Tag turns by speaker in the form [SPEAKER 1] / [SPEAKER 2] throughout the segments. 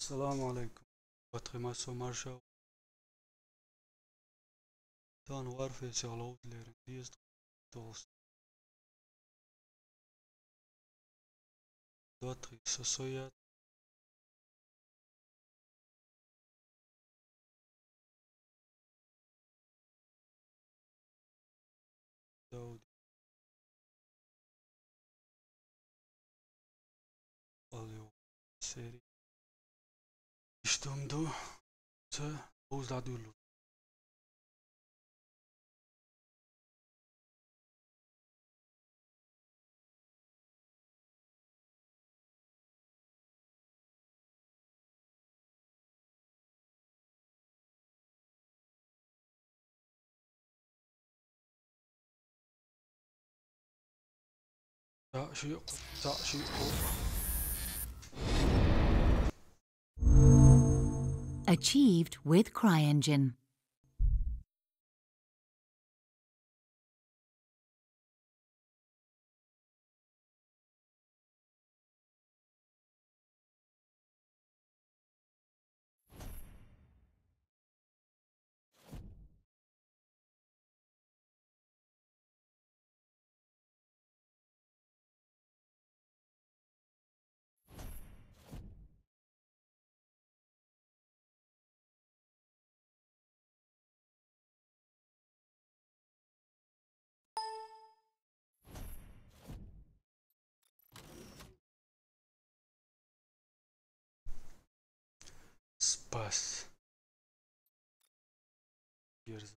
[SPEAKER 1] Assalamu alaikum. Votre maçon marcha. Dan warfare sur l'autre leren. Die is toast. D'autres, ce soya. Daud. Alio. Série. İşte do. Ce. Ouzladulu. Tashi. Tashi.
[SPEAKER 2] Achieved with CryEngine.
[SPEAKER 1] Spas. Years.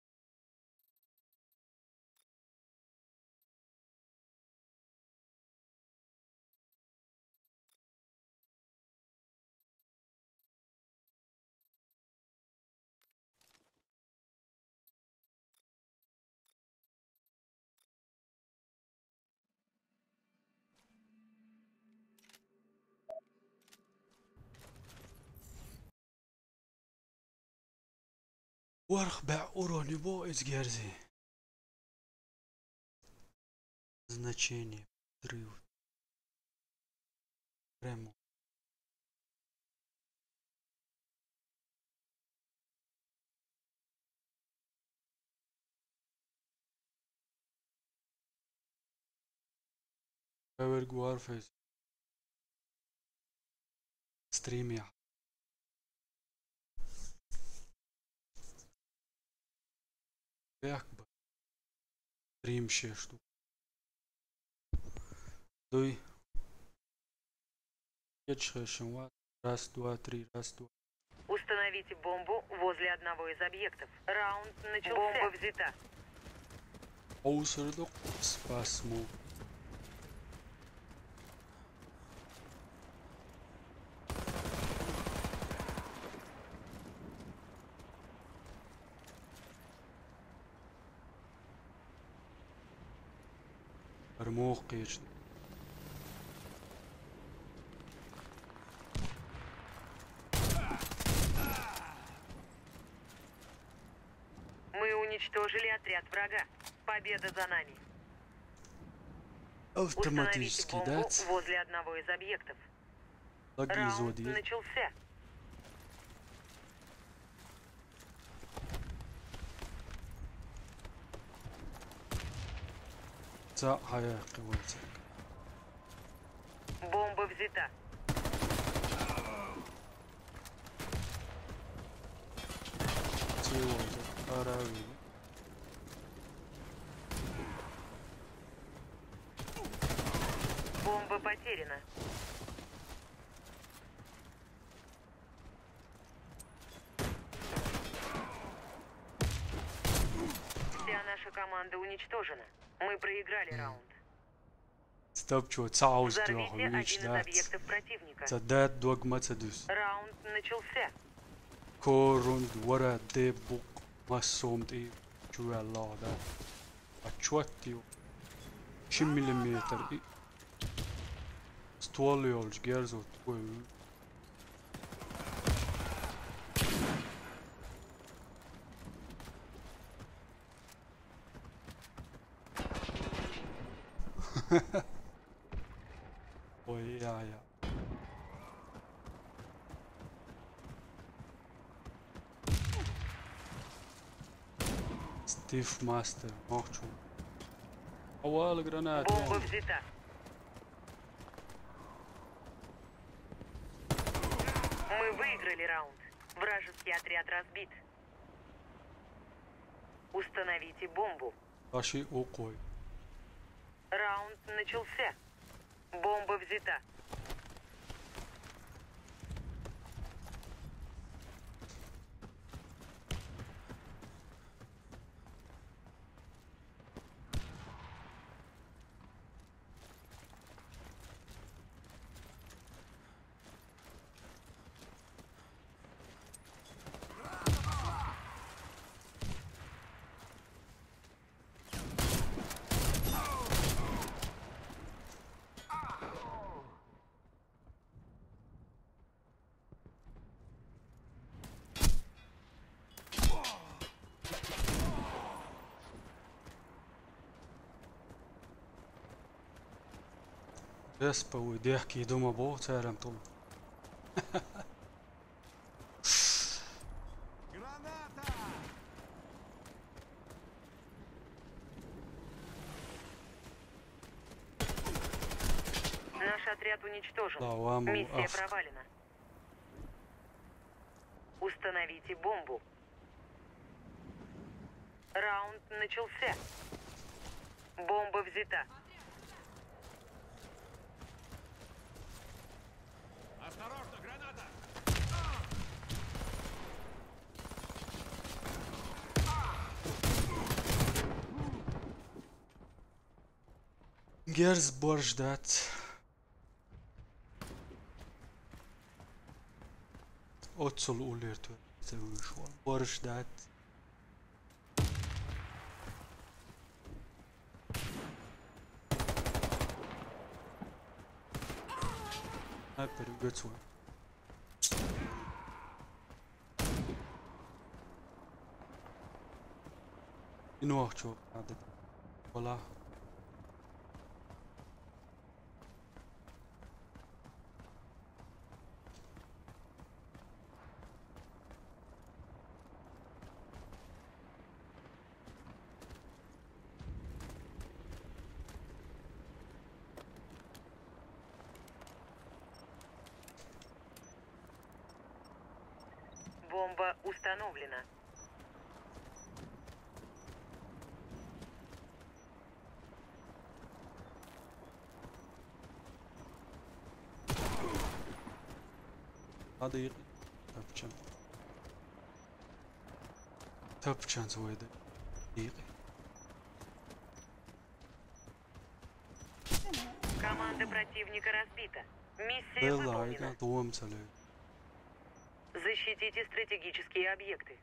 [SPEAKER 1] Warg bij Oronibo is Gerzi. Значение. Взрыв. Прямо. Power Warface. Стримя. Как бы. Стрим 6 штук. Дуй. Раз, два, три, раз, два.
[SPEAKER 3] Установите бомбу возле одного из объектов. Раунд начался. Бомба взята.
[SPEAKER 1] Оусердок. Спасму. Армох конечно.
[SPEAKER 3] Мы уничтожили отряд врага. Победа за нами. Установите
[SPEAKER 1] Автоматически,
[SPEAKER 3] бомбу
[SPEAKER 1] да?
[SPEAKER 3] возле одного из объектов.
[SPEAKER 1] Лаги
[SPEAKER 3] Раунд
[SPEAKER 1] изводит.
[SPEAKER 3] начался.
[SPEAKER 1] За хаяк войцек.
[SPEAKER 3] Бомба взята.
[SPEAKER 1] Целый за арави.
[SPEAKER 3] Бомба потеряна. Вся наша команда уничтожена. Мы проиграли раунд.
[SPEAKER 1] Стоп, чё, цауз
[SPEAKER 3] Взорвите
[SPEAKER 1] трёх,
[SPEAKER 3] один
[SPEAKER 1] вич,
[SPEAKER 3] из
[SPEAKER 1] да?
[SPEAKER 3] объектов противника.
[SPEAKER 1] Цадат догма цадус.
[SPEAKER 3] Раунд начался.
[SPEAKER 1] Корунд вара де бук масомт и чуала, да? Ачуаттио. 2 миллиметр и... Ствол ёлж, герзот, ой. Ой, я. Стив Мастер, махчу. Авал гранат.
[SPEAKER 3] Бомба взята. Мы выиграли раунд. Вражеский отряд разбит. Установите бомбу.
[SPEAKER 1] Таши окой.
[SPEAKER 3] Раунд начался. Бомба взята.
[SPEAKER 1] Despa ويضحكي دوما بو سالم طول.
[SPEAKER 3] Наш отряд уничтожен.
[SPEAKER 1] Лаваму
[SPEAKER 3] Миссия
[SPEAKER 1] Афк.
[SPEAKER 3] провалена. Установите бомбу. Раунд начался. Бомба взята.
[SPEAKER 4] Осторожно, граната!
[SPEAKER 1] Gers borç dat. Otsol ulertu. Borç dat. Hyper götür. İnu akço adet. Valla.
[SPEAKER 3] Бомба установлена.
[SPEAKER 1] Hadi yapacağım. Yapacağım zoyda. İyi.
[SPEAKER 3] Команда противника разбита. Миссия
[SPEAKER 1] Bella
[SPEAKER 3] выполнена.
[SPEAKER 1] ayda doğum salıyor.
[SPEAKER 3] Защитите стратегические объекты.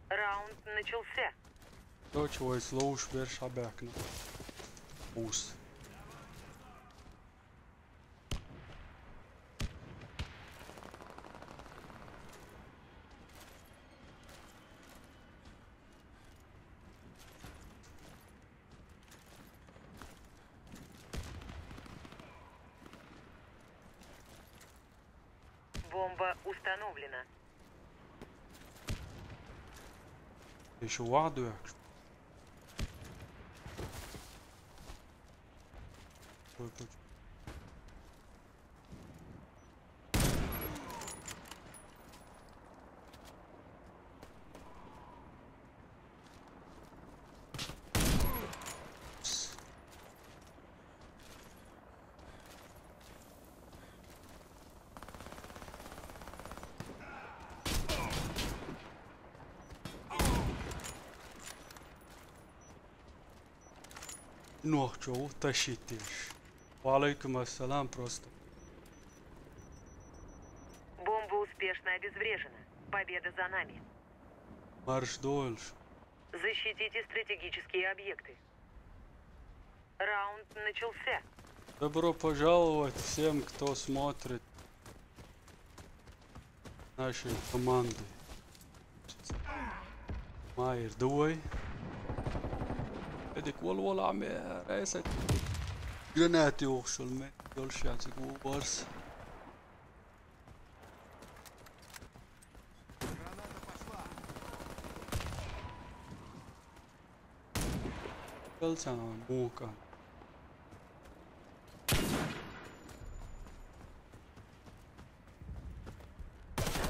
[SPEAKER 3] Раунд начался.
[SPEAKER 1] Doç o slow bir şabakna. Us.
[SPEAKER 3] Бомба установлена.
[SPEAKER 1] Еще ваду як. Ой, поч. Нохчо утащитиш. Валейкум ассалам просто.
[SPEAKER 3] Бомба успешно обезврежена. Победа за нами.
[SPEAKER 1] Марш дольше.
[SPEAKER 3] Защитите стратегические объекты. Раунд начался.
[SPEAKER 1] Добро пожаловать всем, кто смотрит нашей команды. Майер дуй. بدك والله عم رئيسك جرناتي وخشل ما يقولش يعطيك وبارس
[SPEAKER 4] Граната пошла!
[SPEAKER 1] Пелцан, мука.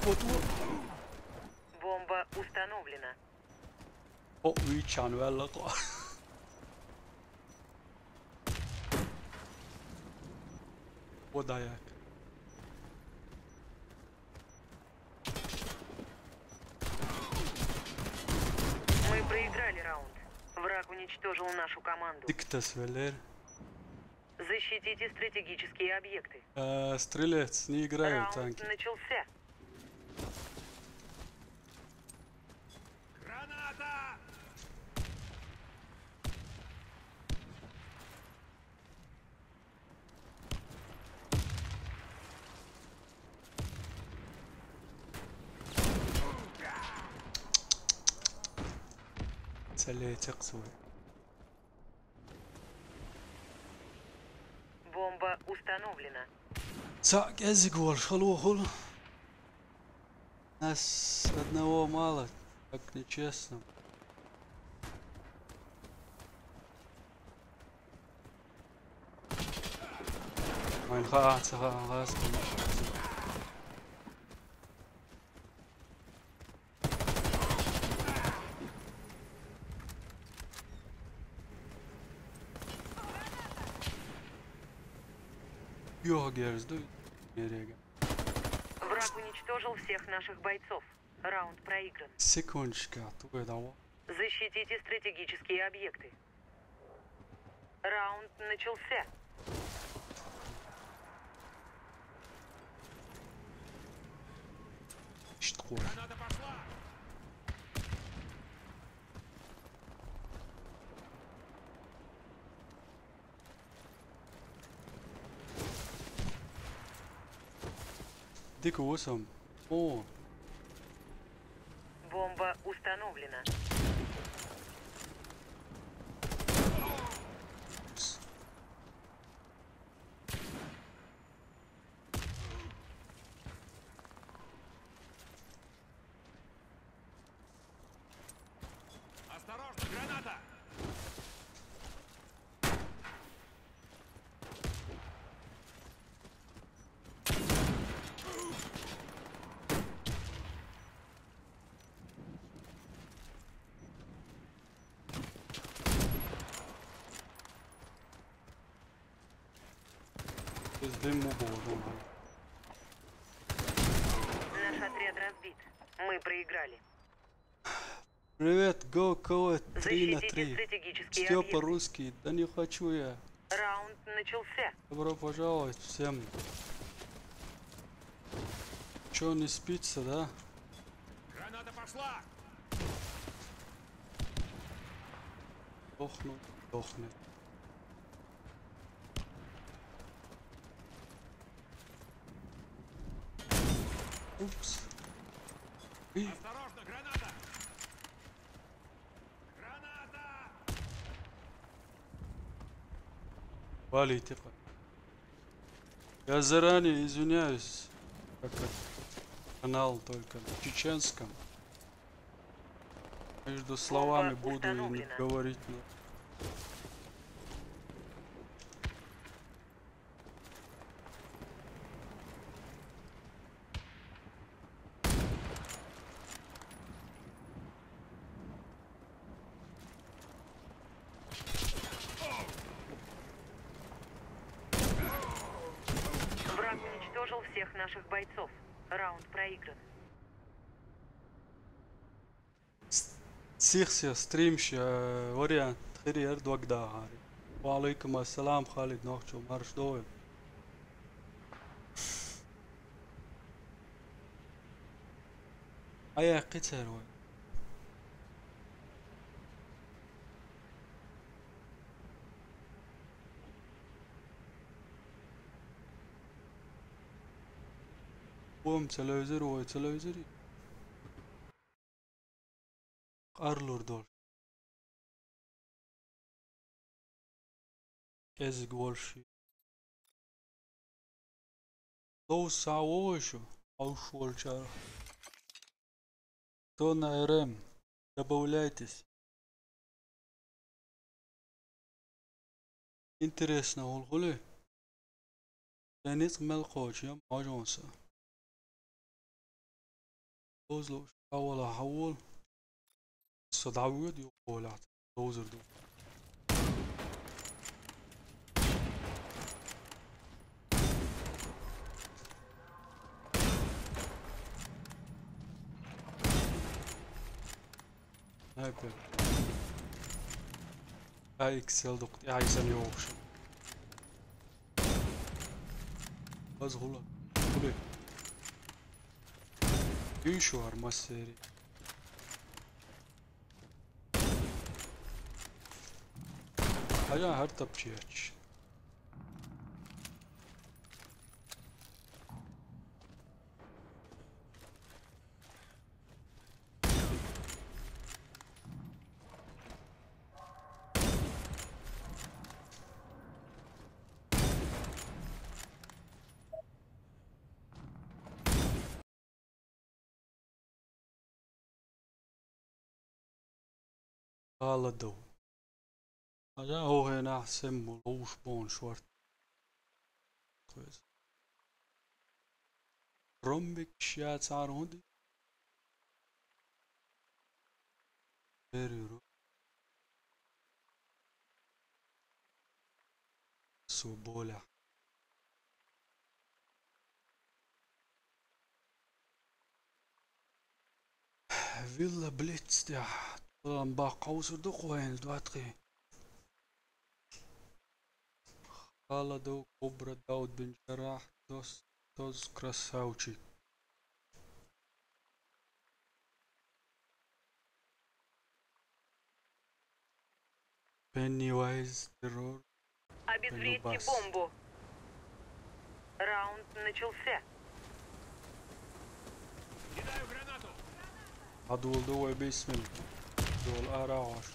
[SPEAKER 1] Вот.
[SPEAKER 3] Бомба установлена.
[SPEAKER 1] О, вичан веллako. Подаяк.
[SPEAKER 3] Мы проиграли раунд. Враг уничтожил нашу команду.
[SPEAKER 1] Диктас велер.
[SPEAKER 3] Защитите стратегические объекты.
[SPEAKER 1] Стрелец, не играю в
[SPEAKER 3] Раунд
[SPEAKER 1] танки.
[SPEAKER 3] начался.
[SPEAKER 4] Граната!
[SPEAKER 1] Целее текстовый.
[SPEAKER 3] Бомба установлена.
[SPEAKER 1] Так, язык хало. Нас одного мало, так нечестно. Mein Herz. Йогерс, дуй. Мерега.
[SPEAKER 3] Враг уничтожил всех наших бойцов. Раунд проигран.
[SPEAKER 1] Секундочка, туго дало.
[SPEAKER 3] Защитите стратегические объекты. Раунд начался.
[SPEAKER 1] Что?
[SPEAKER 4] Граната пошла!
[SPEAKER 1] Дико 8. О,
[SPEAKER 3] Бомба установлена.
[SPEAKER 4] Осторожно, граната!
[SPEAKER 1] без дыму было.
[SPEAKER 3] Наш отряд разбит. Мы проиграли.
[SPEAKER 1] Привет, go, кого 3 на
[SPEAKER 3] Защитите
[SPEAKER 1] 3.
[SPEAKER 3] стратегические
[SPEAKER 1] Степа
[SPEAKER 3] объекты.
[SPEAKER 1] русский, да не хочу я.
[SPEAKER 3] Раунд начался.
[SPEAKER 1] Добро пожаловать всем. Чё, не спится, да?
[SPEAKER 4] Граната пошла!
[SPEAKER 1] Дохнет. Упс.
[SPEAKER 4] Осторожно, граната! Граната!
[SPEAKER 1] Валите. Я заранее извиняюсь, как это, канал только на чеченском. Между словами
[SPEAKER 3] Бомба
[SPEAKER 1] буду
[SPEAKER 3] установлена.
[SPEAKER 1] говорить.
[SPEAKER 3] Враг уничтожил всех наших бойцов. Раунд проигран.
[SPEAKER 1] سيخسي ستريمش وريان خيري يرد وقدا هاري وعليكم السلام خالد نوخشو مارش دويل ايا قتل وي وم تلوزر وي تلوزري قارلور دول ازق والشي لو ساووشو او шволчар то на РМ добавляйтесь Интересно, Олгуле. Денис Мелкоч, я Маджонса. Озло, Шаула Хаул. Садавуд يقولات دوزر دو. هايبر. هاي اكسل دقت عايزني اوش. بس غلط. غلط. ايشو هرمسيري. Haja her tapçıyaç. Ağladı. Haja هو هنا أحسن ملوش بون شورت. كويس. رمبك شيات صار هندي. بيريرو. سوبولا. فيلا بليتس ده. طبعا باقوس دقوين دواتقي. خالدو كوبرا داود بن جراح توز كراساوتشي. Пеннивайз, террор.
[SPEAKER 3] Обезвредьте
[SPEAKER 1] Полюбас.
[SPEAKER 3] бомбу. Раунд начался.
[SPEAKER 4] Кидаю гранату.
[SPEAKER 1] هدول دول باسم دول أراعش.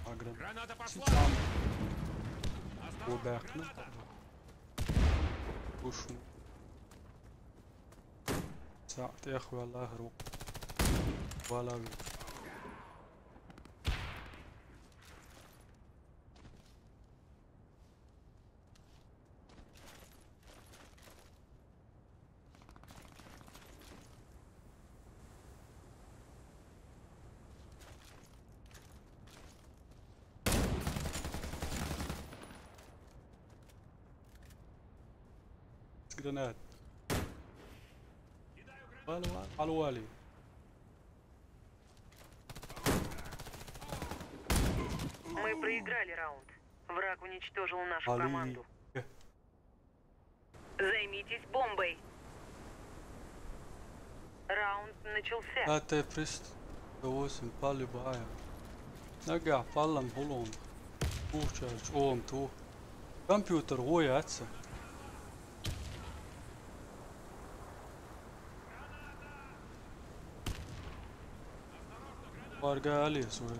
[SPEAKER 1] أقرب.
[SPEAKER 4] Граната пошла.
[SPEAKER 1] سام
[SPEAKER 4] Осторожно,
[SPEAKER 1] وباقنا.
[SPEAKER 4] граната.
[SPEAKER 1] وشو. ساعة يا أخوي الله يهروك. ولا بي. جرانات. على الوالي.
[SPEAKER 3] Мы проиграли раунд. Враг уничтожил нашу
[SPEAKER 1] علي.
[SPEAKER 3] команду. Займитесь бомбой. Раунд начался.
[SPEAKER 1] هات بريست. دوسم بالي بايا. نقع بالم هولون. بوشاش اوم تو. كمبيوتر هو ياتسا. وارجع عليه سوري.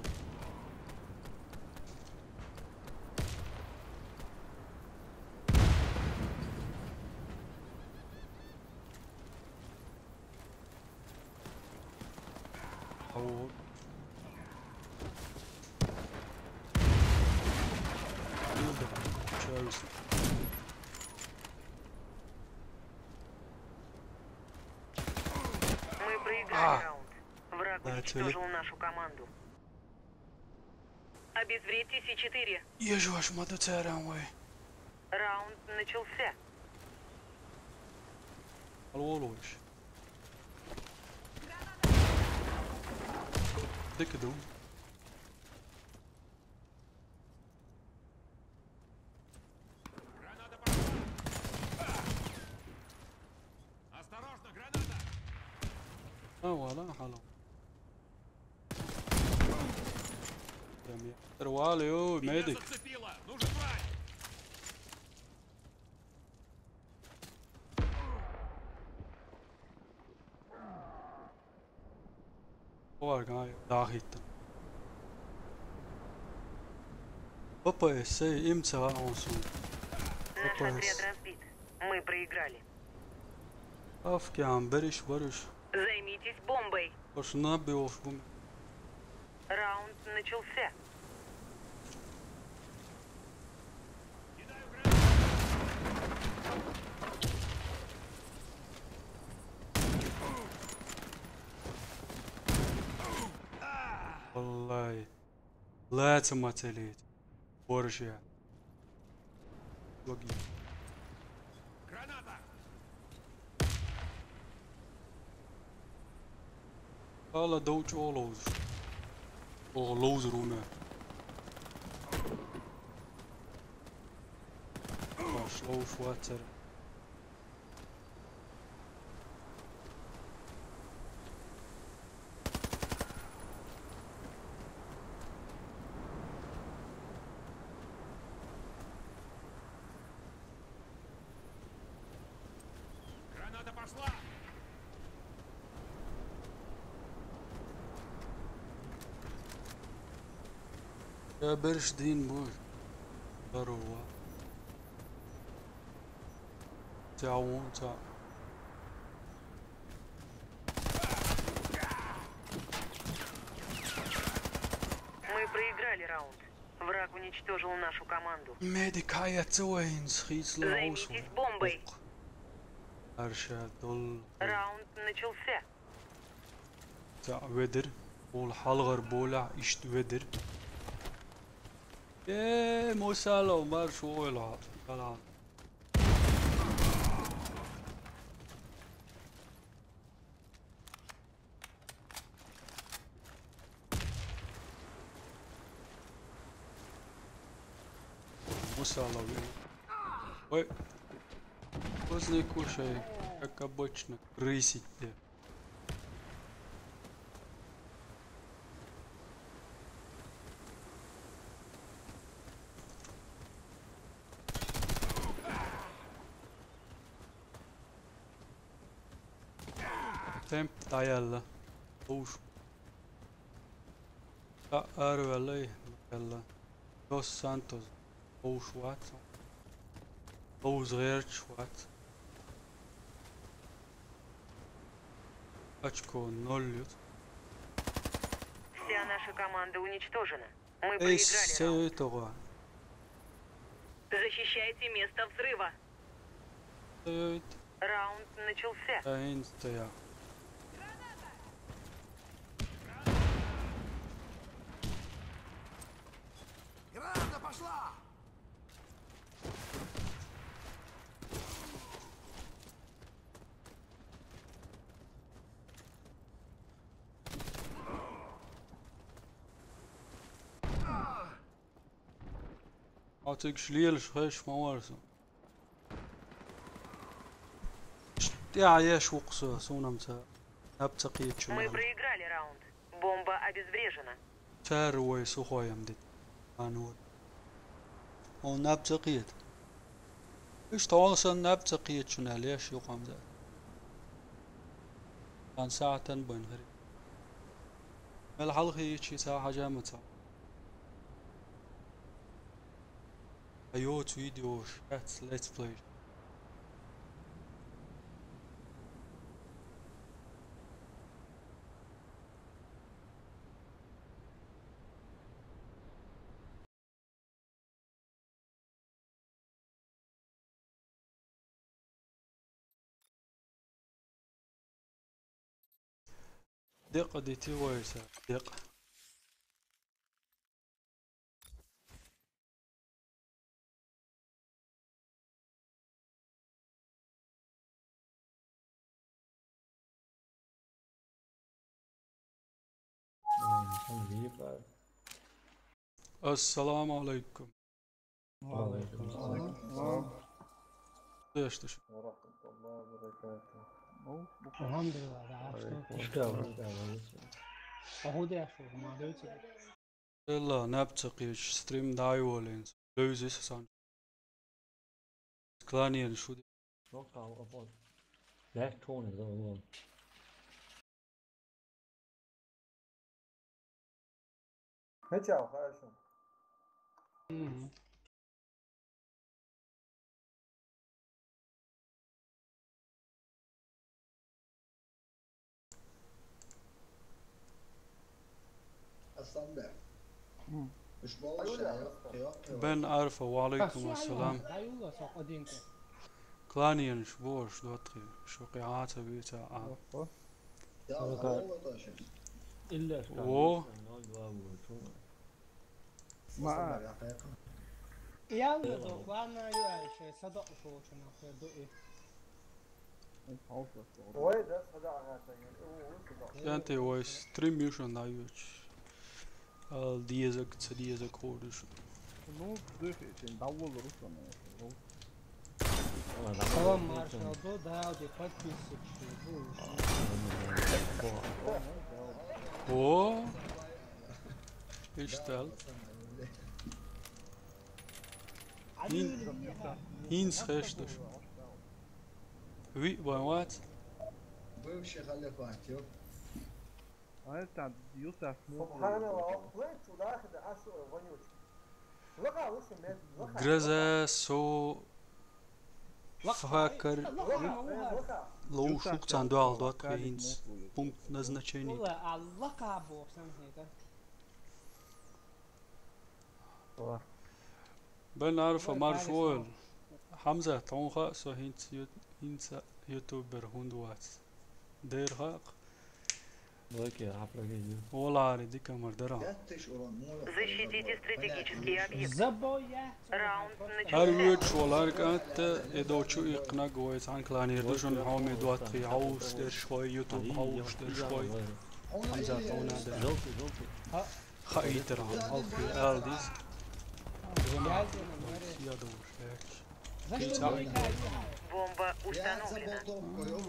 [SPEAKER 1] أو شايس.
[SPEAKER 3] Мы проиграли раунд. Враг
[SPEAKER 1] Да,
[SPEAKER 3] уничтожил нашу команду. Обезвредьте С4.
[SPEAKER 1] يجوش ما تتسارع وي.
[SPEAKER 3] Раунд начался.
[SPEAKER 1] الولوش. دكدو.
[SPEAKER 4] Граната пошла. Осторожно, граната.
[SPEAKER 1] ولا حلو. روالي يو
[SPEAKER 4] Меня
[SPEAKER 1] ميديك.
[SPEAKER 4] зацепило. Нужен врач.
[SPEAKER 1] وارجع داخيت. بابا يسي امتى اونسون.
[SPEAKER 3] Наш отряд разбит. Мы проиграли.
[SPEAKER 1] افكي عم برش
[SPEAKER 3] Займитесь бомбой.
[SPEAKER 1] Boş ne yapıyor bu?
[SPEAKER 3] Раунд начался.
[SPEAKER 4] Кидаю гранату.
[SPEAKER 1] Vallahi. Лается целить. Борща. Логи.
[SPEAKER 4] Граната.
[SPEAKER 1] Hala دوج اولوز. اولوز رونه. Slow water.
[SPEAKER 4] Граната пошла.
[SPEAKER 1] يا برش دين بوي. ضروا. تعاون تاع.
[SPEAKER 3] Мы проиграли раунд. Враг уничтожил нашу команду.
[SPEAKER 1] Медикая وين سخيت له
[SPEAKER 3] Займитесь бомбой.
[SPEAKER 1] أرشاد دول
[SPEAKER 3] Раунд начался.
[SPEAKER 1] تاع ودر والحلغر بولع اشت ودر ايه موسالو مار شو يلعب طلع موسالو ой возле кушай как обычно крысить ты. Temp tajalla. Uus. Ja, arvelei. Jalla. Dos Santos. Uus wat. Uus reerch wat. Очко 0.
[SPEAKER 3] Вся наша команда уничтожена. Мы
[SPEAKER 1] Ей
[SPEAKER 3] проиграли раунд.
[SPEAKER 1] этого.
[SPEAKER 3] Защищайте место взрыва. Раунд начался.
[SPEAKER 1] Таинствия.
[SPEAKER 4] Граната пошла.
[SPEAKER 1] Artık şliel şheş mavarsa. يا عياش وقصة سونمتا أبتقيت شو
[SPEAKER 3] Мы проиграли раунд. Бомба обезврежена.
[SPEAKER 1] شار ويسوخو يمدد أنور أو نبتقيت إيش تواصل نبتقيت شو ليش يقام ذا كان ساعة بين غريب الحلقة يجي ساعة جامعة أيوت فيديو شات ليتس بلاي دقة دي تي ويسا دقة السلام عليكم
[SPEAKER 5] وعليكم السلام
[SPEAKER 1] ليش تش
[SPEAKER 5] ورحمة الله وبركاته.
[SPEAKER 6] الحمد لله ده عرفته
[SPEAKER 5] Alaikum
[SPEAKER 6] هو ده شو ما دوتي
[SPEAKER 1] إلا نبتقي ستريم دايولينز لوزيس سان كلانيان شو دي
[SPEAKER 5] salam. Black tone is all one.
[SPEAKER 7] Ciao, хорошо.
[SPEAKER 8] aslan be. مش بقول شيء
[SPEAKER 1] Ben Arfa, wa alaikum assalam.
[SPEAKER 6] دايولا سوق أدينك
[SPEAKER 1] Klanijan šboš dotri, šokiata bita a.
[SPEAKER 8] يا هو طاشر
[SPEAKER 5] إلا أشكال
[SPEAKER 1] أوه.
[SPEAKER 6] ما
[SPEAKER 8] يا حقيقة
[SPEAKER 6] يلا دوك وانا يعيش صدق فوشنا في دوئي
[SPEAKER 7] وين ده صدع غاتين
[SPEAKER 1] Jante was stream mission da juč. Al diyezek tsa diyezek koduş.
[SPEAKER 6] Ну, дыхайте, довольно русано. Салам маршал, да, где подписчики.
[SPEAKER 1] O. İşte. Hins richtig. Wie, bei what?
[SPEAKER 8] بمشي خلي فاتيو
[SPEAKER 6] Это Юсеф
[SPEAKER 7] سبحان الله وين شو داخل عشو ونيوش لقى وش مات لقى
[SPEAKER 1] Greze so fakar low shukcan dual dot hins. Punkt назначения.
[SPEAKER 6] والله اللقب وسمه
[SPEAKER 1] Ben Arfa marfuel. Hamza tonga so hins YouTuber hundwat. Der haq.
[SPEAKER 5] Welke حفلة جاية
[SPEAKER 1] Ola dik kamardara.
[SPEAKER 8] ياتش اوران مو
[SPEAKER 3] Защитите стратегический объект.
[SPEAKER 6] Забоя.
[SPEAKER 3] Раунд
[SPEAKER 1] Her
[SPEAKER 3] начался.
[SPEAKER 1] üç olarak edo şu ikna goyet an klanir duşun hami duat ki haus der şoy YouTube haus der şoy. Hamza tona der.
[SPEAKER 5] جلطي جلطي
[SPEAKER 1] Khaiter han alfi aldis. Ya da
[SPEAKER 3] Бомба
[SPEAKER 8] يا
[SPEAKER 3] установлена.
[SPEAKER 8] زبطوكو يوم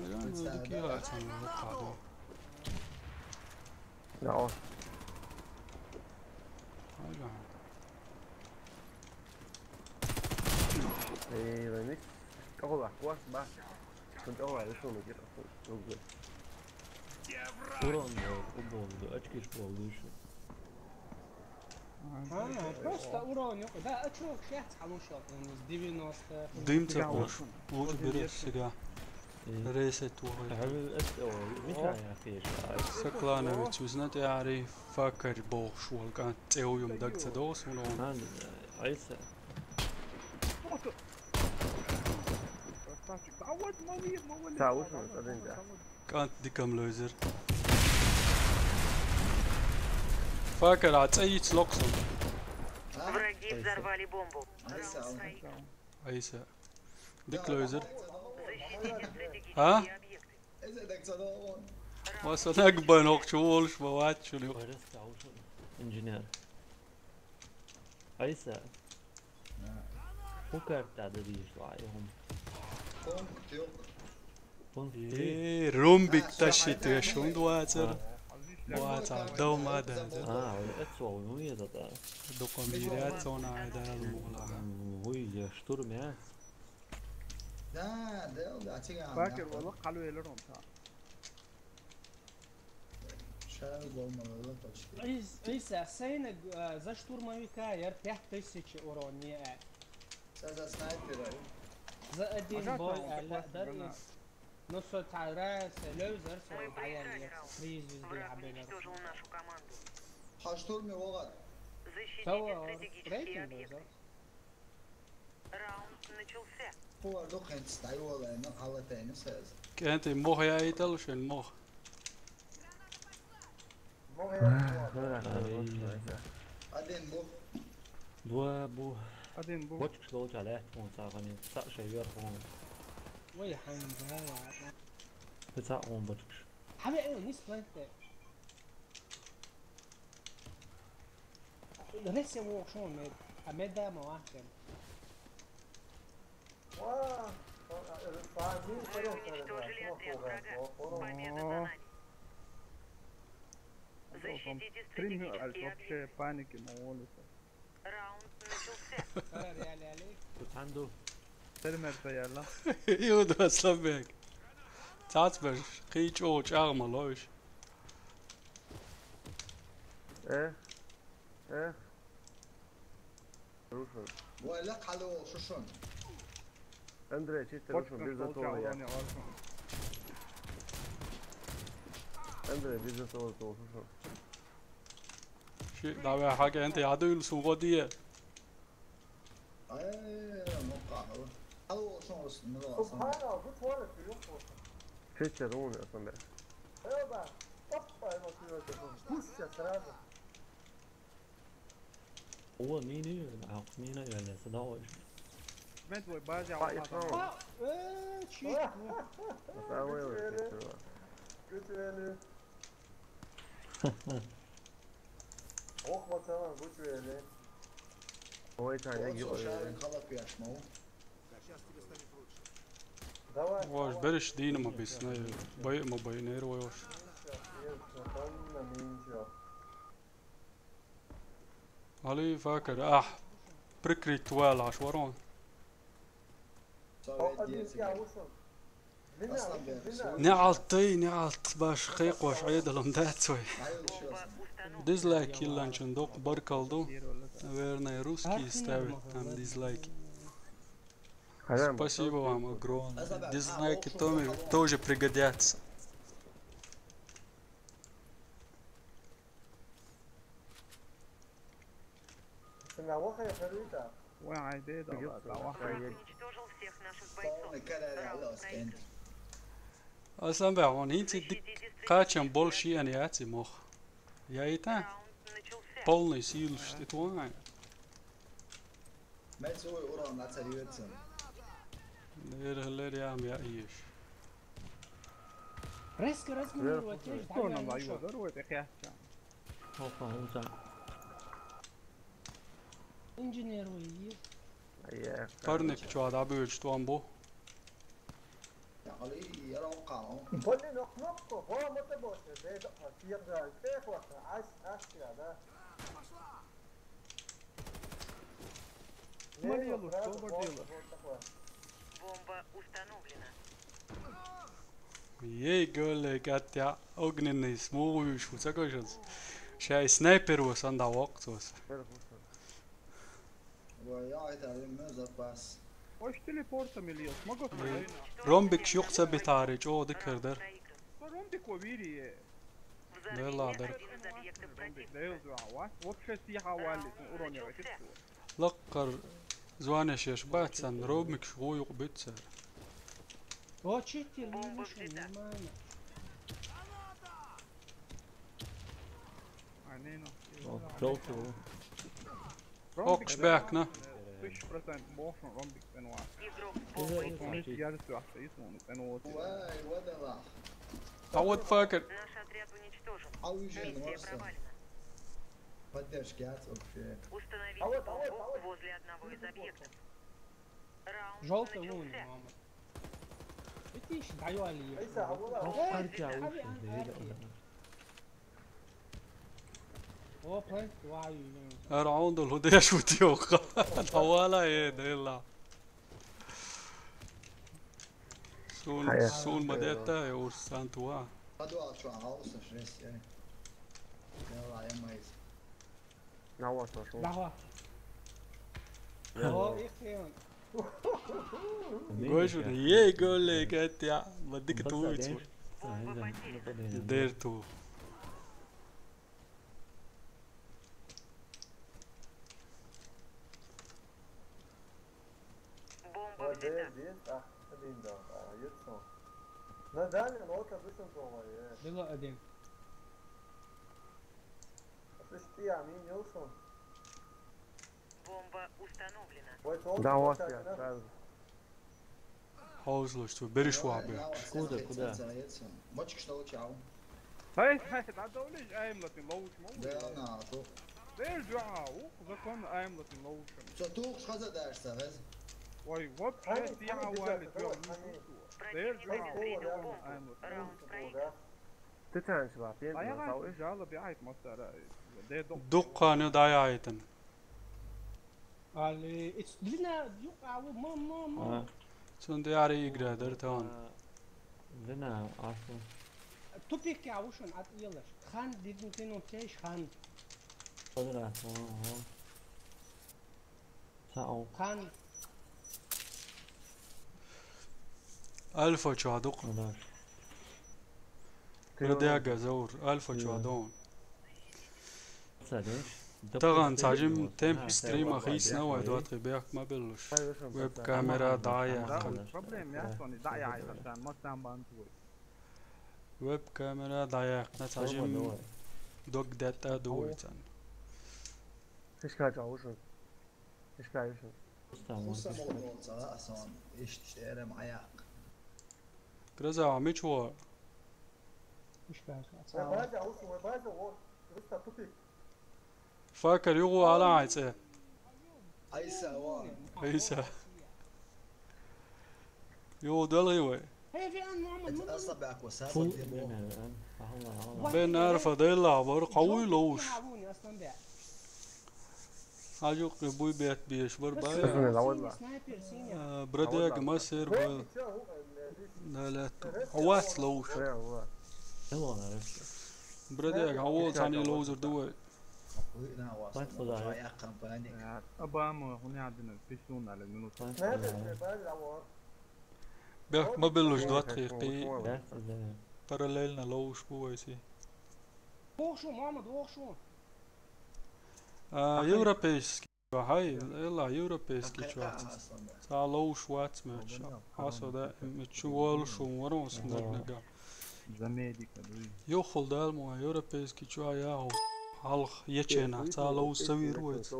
[SPEAKER 7] Ja. Thì rồi nick có cô bạc quá ba con cháu này nó xuống được chứ đâu được
[SPEAKER 5] Урон болду, очки ж болду еще.
[SPEAKER 6] Просто урон. Да, а чё, сейчас хорошо. С 90.
[SPEAKER 1] Dim te boş. Vur biri siga. Reset وغير.
[SPEAKER 5] عمل مش يا اخي
[SPEAKER 1] Saklanović uznat jari fakar boš volkan teujum dag se dos uno.
[SPEAKER 5] عيسى
[SPEAKER 7] تعوش من بعدين ده
[SPEAKER 1] Kant dikam lozer. Fakar atayit lokson.
[SPEAKER 3] Враги взорвали бомбу. Раунд проигран.
[SPEAKER 1] Aysa. Dik lozer.
[SPEAKER 3] Защитите стратегические
[SPEAKER 1] А?
[SPEAKER 3] объекты.
[SPEAKER 8] اذا بدك تدور
[SPEAKER 1] Wasan akban okçuolş bavat şunu.
[SPEAKER 5] فيروس عوشن انجينير عيسى فكر تعدديش وعيهم
[SPEAKER 8] كنت يوم
[SPEAKER 1] Rumbik taşit ya şun duatır. Duatır doma da.
[SPEAKER 5] اسوء ومية ده
[SPEAKER 1] Dokomirat sona ayda al-muğla.
[SPEAKER 5] وي شتورم يا
[SPEAKER 8] لا ده اعطيك عم
[SPEAKER 6] فاكر والله قالوا يلرون
[SPEAKER 8] شاي قوم ولا طش
[SPEAKER 6] Иса, сейна за штурмовика я 5000 урон не
[SPEAKER 8] سازا سنايبر
[SPEAKER 6] за один бой, لا дар نص تاع راس لوزر
[SPEAKER 3] Мы
[SPEAKER 6] سو
[SPEAKER 3] проиграли
[SPEAKER 6] عيال
[SPEAKER 3] раунд.
[SPEAKER 6] فري звезды
[SPEAKER 3] Враг
[SPEAKER 6] عبينا
[SPEAKER 3] уничтожил нашу команду.
[SPEAKER 8] حاشتورمي وغد
[SPEAKER 3] Защитите
[SPEAKER 6] سوا
[SPEAKER 3] стратегические
[SPEAKER 6] ريتنج
[SPEAKER 3] объекты. Раунд начался.
[SPEAKER 8] هو دوخ انت تستعي ولا انه على تاني سازا
[SPEAKER 1] Kent in moch ja ital schön moch.
[SPEAKER 8] بعدين بو
[SPEAKER 5] دوا بو
[SPEAKER 6] بعدين بو
[SPEAKER 5] بوتش لوج على احتمال صاغني تسع شيء هون
[SPEAKER 6] وي حمزة
[SPEAKER 5] تسع هون بوتش
[SPEAKER 6] حبيبي نسبة انت لسه هو شلون ميد حميدة ما واحد
[SPEAKER 3] Мы уничтожили отряд врага. Победа за нами. Защитите стратегические объекты.
[SPEAKER 6] بانيك نقول
[SPEAKER 3] Раунд начался.
[SPEAKER 6] يالي عليك
[SPEAKER 5] كنت عنده
[SPEAKER 6] ترمر يلا
[SPEAKER 1] Yud aslan Tatsber qiç oç ağma loş.
[SPEAKER 7] Rusun.
[SPEAKER 8] ولا حلو شو شون
[SPEAKER 7] Andrei çift Rusun bir de sonra ya. Andrei bir de sonra olsun.
[SPEAKER 1] شيء دعوة حاجة أنت عدو سوغودية
[SPEAKER 8] موقع هو شو اسمه
[SPEAKER 7] سبحان الله قلت ولا في يوم فيتشروني اصلا بقى ايوه بقى طفى المصيبه بوش يا سلام
[SPEAKER 5] هو مين مين يعني صداع
[SPEAKER 9] Vent voi base a
[SPEAKER 7] Vai,
[SPEAKER 9] uma
[SPEAKER 7] então.
[SPEAKER 6] شيت
[SPEAKER 7] Tá eu. Gut väl. Och vad tamam gut väl. Ой, та я
[SPEAKER 8] شو شايف خبط في اشمو
[SPEAKER 7] Давай.
[SPEAKER 1] واش برش دين ما بيسنا باي ما باينير واش علي فاكر بريكري توال عشورون نعلت باش خيق واش عيد لهم داتسوي ديزلايك يلا نشندوق بركالدو верно русский ставит там дизлайки. Спасибо вам огромное. Дизлайки тоже пригодятся.
[SPEAKER 9] وعديد
[SPEAKER 3] Уничтожил всех наших бойцов.
[SPEAKER 1] اصلا به اون هیچ قاچم بولشی يعني اتي مخ يا ايتا
[SPEAKER 3] Раунд начался.
[SPEAKER 1] полный сил что твой
[SPEAKER 8] ما تسوي ورا ما تسوي
[SPEAKER 1] هلر يا عم يا ايش
[SPEAKER 6] ريسك من الوتيج
[SPEAKER 9] كنا ضايعوا ضروري يا
[SPEAKER 5] هوبا هوزا
[SPEAKER 6] انجينير وي
[SPEAKER 1] فرنك شو هذا ابي что он бо
[SPEAKER 8] يا علي يلا وقعوا
[SPEAKER 7] Bolli nokko, var mot bort. Det är fjärde, det är kvar. Ask ده.
[SPEAKER 9] Болело, что болело?
[SPEAKER 3] Бомба установлена.
[SPEAKER 1] يقول لك اتيا اغنني سمو شو تاكوشز شاي سنايبر وصند وقت وس
[SPEAKER 8] ويا تعالى مزر بس
[SPEAKER 9] وش تليبورت مليون ما قلت
[SPEAKER 1] رومبك شو يقصى بتاريج او ذكر
[SPEAKER 9] رومبك وبيري
[SPEAKER 1] ده لا ده
[SPEAKER 3] Один из объектов противника.
[SPEAKER 9] لا يوزع وفش سيحة والي وروني وكتو
[SPEAKER 1] لقر زوانه شيش باتسن رومك شو يقبت
[SPEAKER 6] او تشيتي مش نعمانه
[SPEAKER 9] عينينا
[SPEAKER 5] كلوتو
[SPEAKER 1] اوكش باكنا
[SPEAKER 9] 6% موشن رومبك انواع
[SPEAKER 3] Игрок с бомбой
[SPEAKER 9] ومش جالس واحد اسمه انواع
[SPEAKER 8] واي ودا
[SPEAKER 1] تعود فاكر
[SPEAKER 3] Наш отряд уничтожен.
[SPEAKER 8] عاوجين
[SPEAKER 3] Миссия
[SPEAKER 8] ورسل
[SPEAKER 3] провалена.
[SPEAKER 8] поддержки вообще
[SPEAKER 3] Установите бомбу возле одного из объектов. Раунд
[SPEAKER 6] جولته مو
[SPEAKER 3] начался.
[SPEAKER 6] ماما ايش دعيوا لي
[SPEAKER 5] ارجع وش
[SPEAKER 6] او بلانك واعي
[SPEAKER 1] راوند الهديه شو تيوخا طوالا ايه ديلا سون مديتا يور سانتوا
[SPEAKER 8] هذا شو عاوز شريس يعني يلا يا مايز
[SPEAKER 7] نعوض شو
[SPEAKER 6] لحظه او اخيان
[SPEAKER 1] جوش يقول لك انت بدك تويت
[SPEAKER 3] Бомба потеряна.
[SPEAKER 1] ديرتو
[SPEAKER 3] Бомба взята.
[SPEAKER 7] Nadal nota bisschen so mal.
[SPEAKER 6] يلا قديم
[SPEAKER 7] Was ist die Armin Nilsson?
[SPEAKER 3] Бомба установлена.
[SPEAKER 7] Да, вот я сразу.
[SPEAKER 1] حوزلو شو بريش وعبي
[SPEAKER 5] كودا.
[SPEAKER 8] ماتش что чао
[SPEAKER 9] هاي تعدوا ليش قايم لكن لوش مو
[SPEAKER 8] ده انا تو
[SPEAKER 9] ليش جوعوا ذكرنا قايم لكن لوش
[SPEAKER 8] تو خذ درس بس
[SPEAKER 9] واي وات سيحة والي ليش
[SPEAKER 3] Противник
[SPEAKER 9] جوعوا
[SPEAKER 3] принял бомбу. Раунд проигран.
[SPEAKER 7] Titans var bien.
[SPEAKER 9] لا يا غاية جالة بيعيط مصر
[SPEAKER 1] دقاني ضايعتن
[SPEAKER 6] قال لي لنا يقع ماما
[SPEAKER 1] سون دياري يقرا درتون
[SPEAKER 5] لنا عارفه
[SPEAKER 6] توبيك يا وشن عط يلا خان ديدن كانوا تيش خان
[SPEAKER 5] قدرة ساعة
[SPEAKER 6] خان
[SPEAKER 1] ألف شو دق
[SPEAKER 5] قدر
[SPEAKER 1] رداقة زور ألف شو دون
[SPEAKER 5] سادش
[SPEAKER 1] طبعا تعجم تيم ستريم أخيس نوع دوات بيك ما بلوش ويب كاميرا ضايع
[SPEAKER 9] Problem ja, Sonny, da ja, عشان ما تعمل توي.
[SPEAKER 1] ويب كاميرا ضايع تعجم دوك داتا دويتان
[SPEAKER 7] ايش كان جاوشن ايش كايشن
[SPEAKER 8] خصوصا موضوع صراحة صار ايش تشتري معايا
[SPEAKER 1] كرزا عميش هو
[SPEAKER 6] مش فاهم
[SPEAKER 7] ما جاوشن ما جاوشن لسه توبيك
[SPEAKER 1] فاكر يغو على عيسى
[SPEAKER 8] اي سوان
[SPEAKER 1] عيسى يغو دلغي
[SPEAKER 6] هي في ان محمد
[SPEAKER 8] اصبعك وسابق
[SPEAKER 5] فوق
[SPEAKER 8] ديبو
[SPEAKER 1] بين عارف هذا عبر قوي لوش
[SPEAKER 6] يلعبوني اصلا بيع
[SPEAKER 1] حاجو قبوي بيت بيش بربايا
[SPEAKER 6] سنايبر سينيور
[SPEAKER 1] برداق ما سير بل لا لا عوات لوش
[SPEAKER 5] يلا انا عرفت
[SPEAKER 1] برداق عوات عني لوزر دوي
[SPEAKER 8] وهنا واصل معايا كمباني
[SPEAKER 9] أبا هنا عندنا فيشون على المنوط.
[SPEAKER 1] بيك ما بلوش دوات خيقي باراليلنا لوش بويسي
[SPEAKER 6] هو شو محمد هو شو
[SPEAKER 1] يوروبيسكي هاي يلا يوروبيسكي شوات سا لوش وات ماتش حاسو دا متشوال شو ورا سندرنجا
[SPEAKER 9] زميدي كدوي.
[SPEAKER 1] يوخل دالمو يوروبيسكي شو ياهو حلق يتشينا سا لو سوي رويت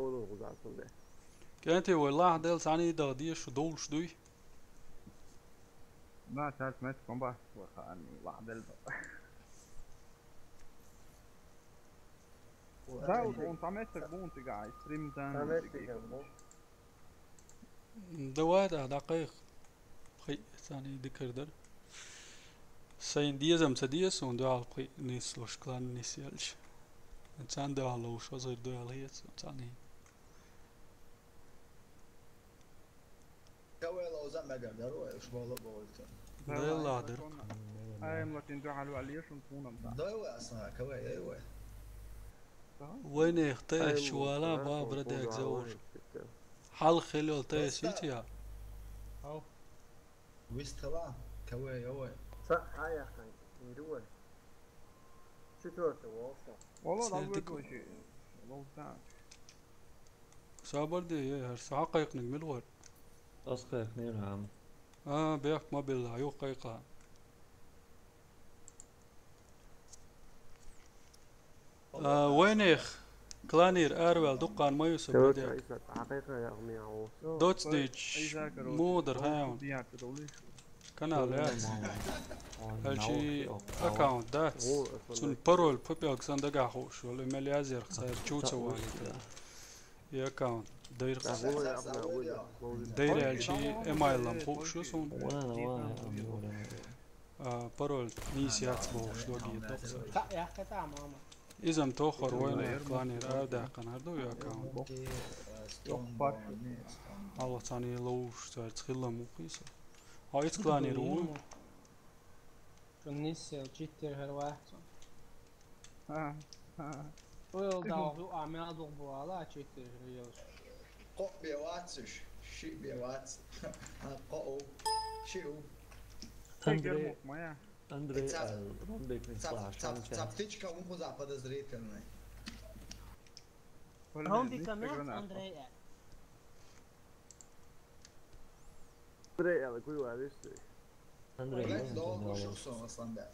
[SPEAKER 1] كانتي والله ديل ثاني دغديش دولش دوي
[SPEAKER 9] ما تعرف مات كومبا وخاني واحد البا. داود وانت عملت بونت قاعد ستريم دان.
[SPEAKER 1] دواد دقيق خي ثاني ذكر در سين ديزم سديس وندو على قي نيس لوش كلان نيس يلش انسان دو على لوش وزير دو على هيت ثاني
[SPEAKER 8] كوي لو زعما قدروا ايش بقول بقولت
[SPEAKER 1] لا در
[SPEAKER 9] أيام لكن دو على عليش ونكون متاع.
[SPEAKER 8] دوا اصلا كوي ايوه
[SPEAKER 1] وين يختار شوالا باب ردك زور حال خلو تايس فيتيا
[SPEAKER 6] او
[SPEAKER 8] ويستلا كوي ايوه
[SPEAKER 7] صح هاي اخي يروح شو تورته وصل
[SPEAKER 9] والله لا
[SPEAKER 1] سيدك.
[SPEAKER 9] بقول شيء. والله تعال.
[SPEAKER 1] صابر دي هرس حقيق نجمل ور
[SPEAKER 5] أصغر اثنين عام
[SPEAKER 1] بيك ما بالله يو قيقا وينيخ كلانير ارول دقان ما يوسف
[SPEAKER 7] تورته
[SPEAKER 1] بدك
[SPEAKER 7] عيسى حقيقة يا أغنية عوصل
[SPEAKER 1] دوتس ديتش مودر هاون
[SPEAKER 9] ديار كدولي.
[SPEAKER 1] كانال يات هالشي اكاونت دات سن بارول بيبيك سندقا خوش ولا مليازير خساير تشوتسو والي يا اكاونت داير داير هالشي ايمايل لم خوش شو سون بارول نيسيات بوش دوغي دوكسر
[SPEAKER 6] يا اخي تعال ماما
[SPEAKER 1] إذا متوخر وين كلانير أبدا قناردو يا اكاونت الله تاني لوش تخيل مقيسة هاي كلانير وين
[SPEAKER 6] شو النسي وتشيتر هالواحد
[SPEAKER 9] ها
[SPEAKER 6] ويل داو اعمل ضربوا على تشيتر ريوس
[SPEAKER 8] قو بيواتش شيء بيواتش قو شيء
[SPEAKER 5] أندري
[SPEAKER 9] моя.
[SPEAKER 5] أندري رامبيك من 16
[SPEAKER 8] цап птичка уму за подозрительный
[SPEAKER 6] هم بكمان اندريا
[SPEAKER 7] بري على كل واحد يشتري
[SPEAKER 5] أندري
[SPEAKER 8] ولكن لو شو صار اصلا ده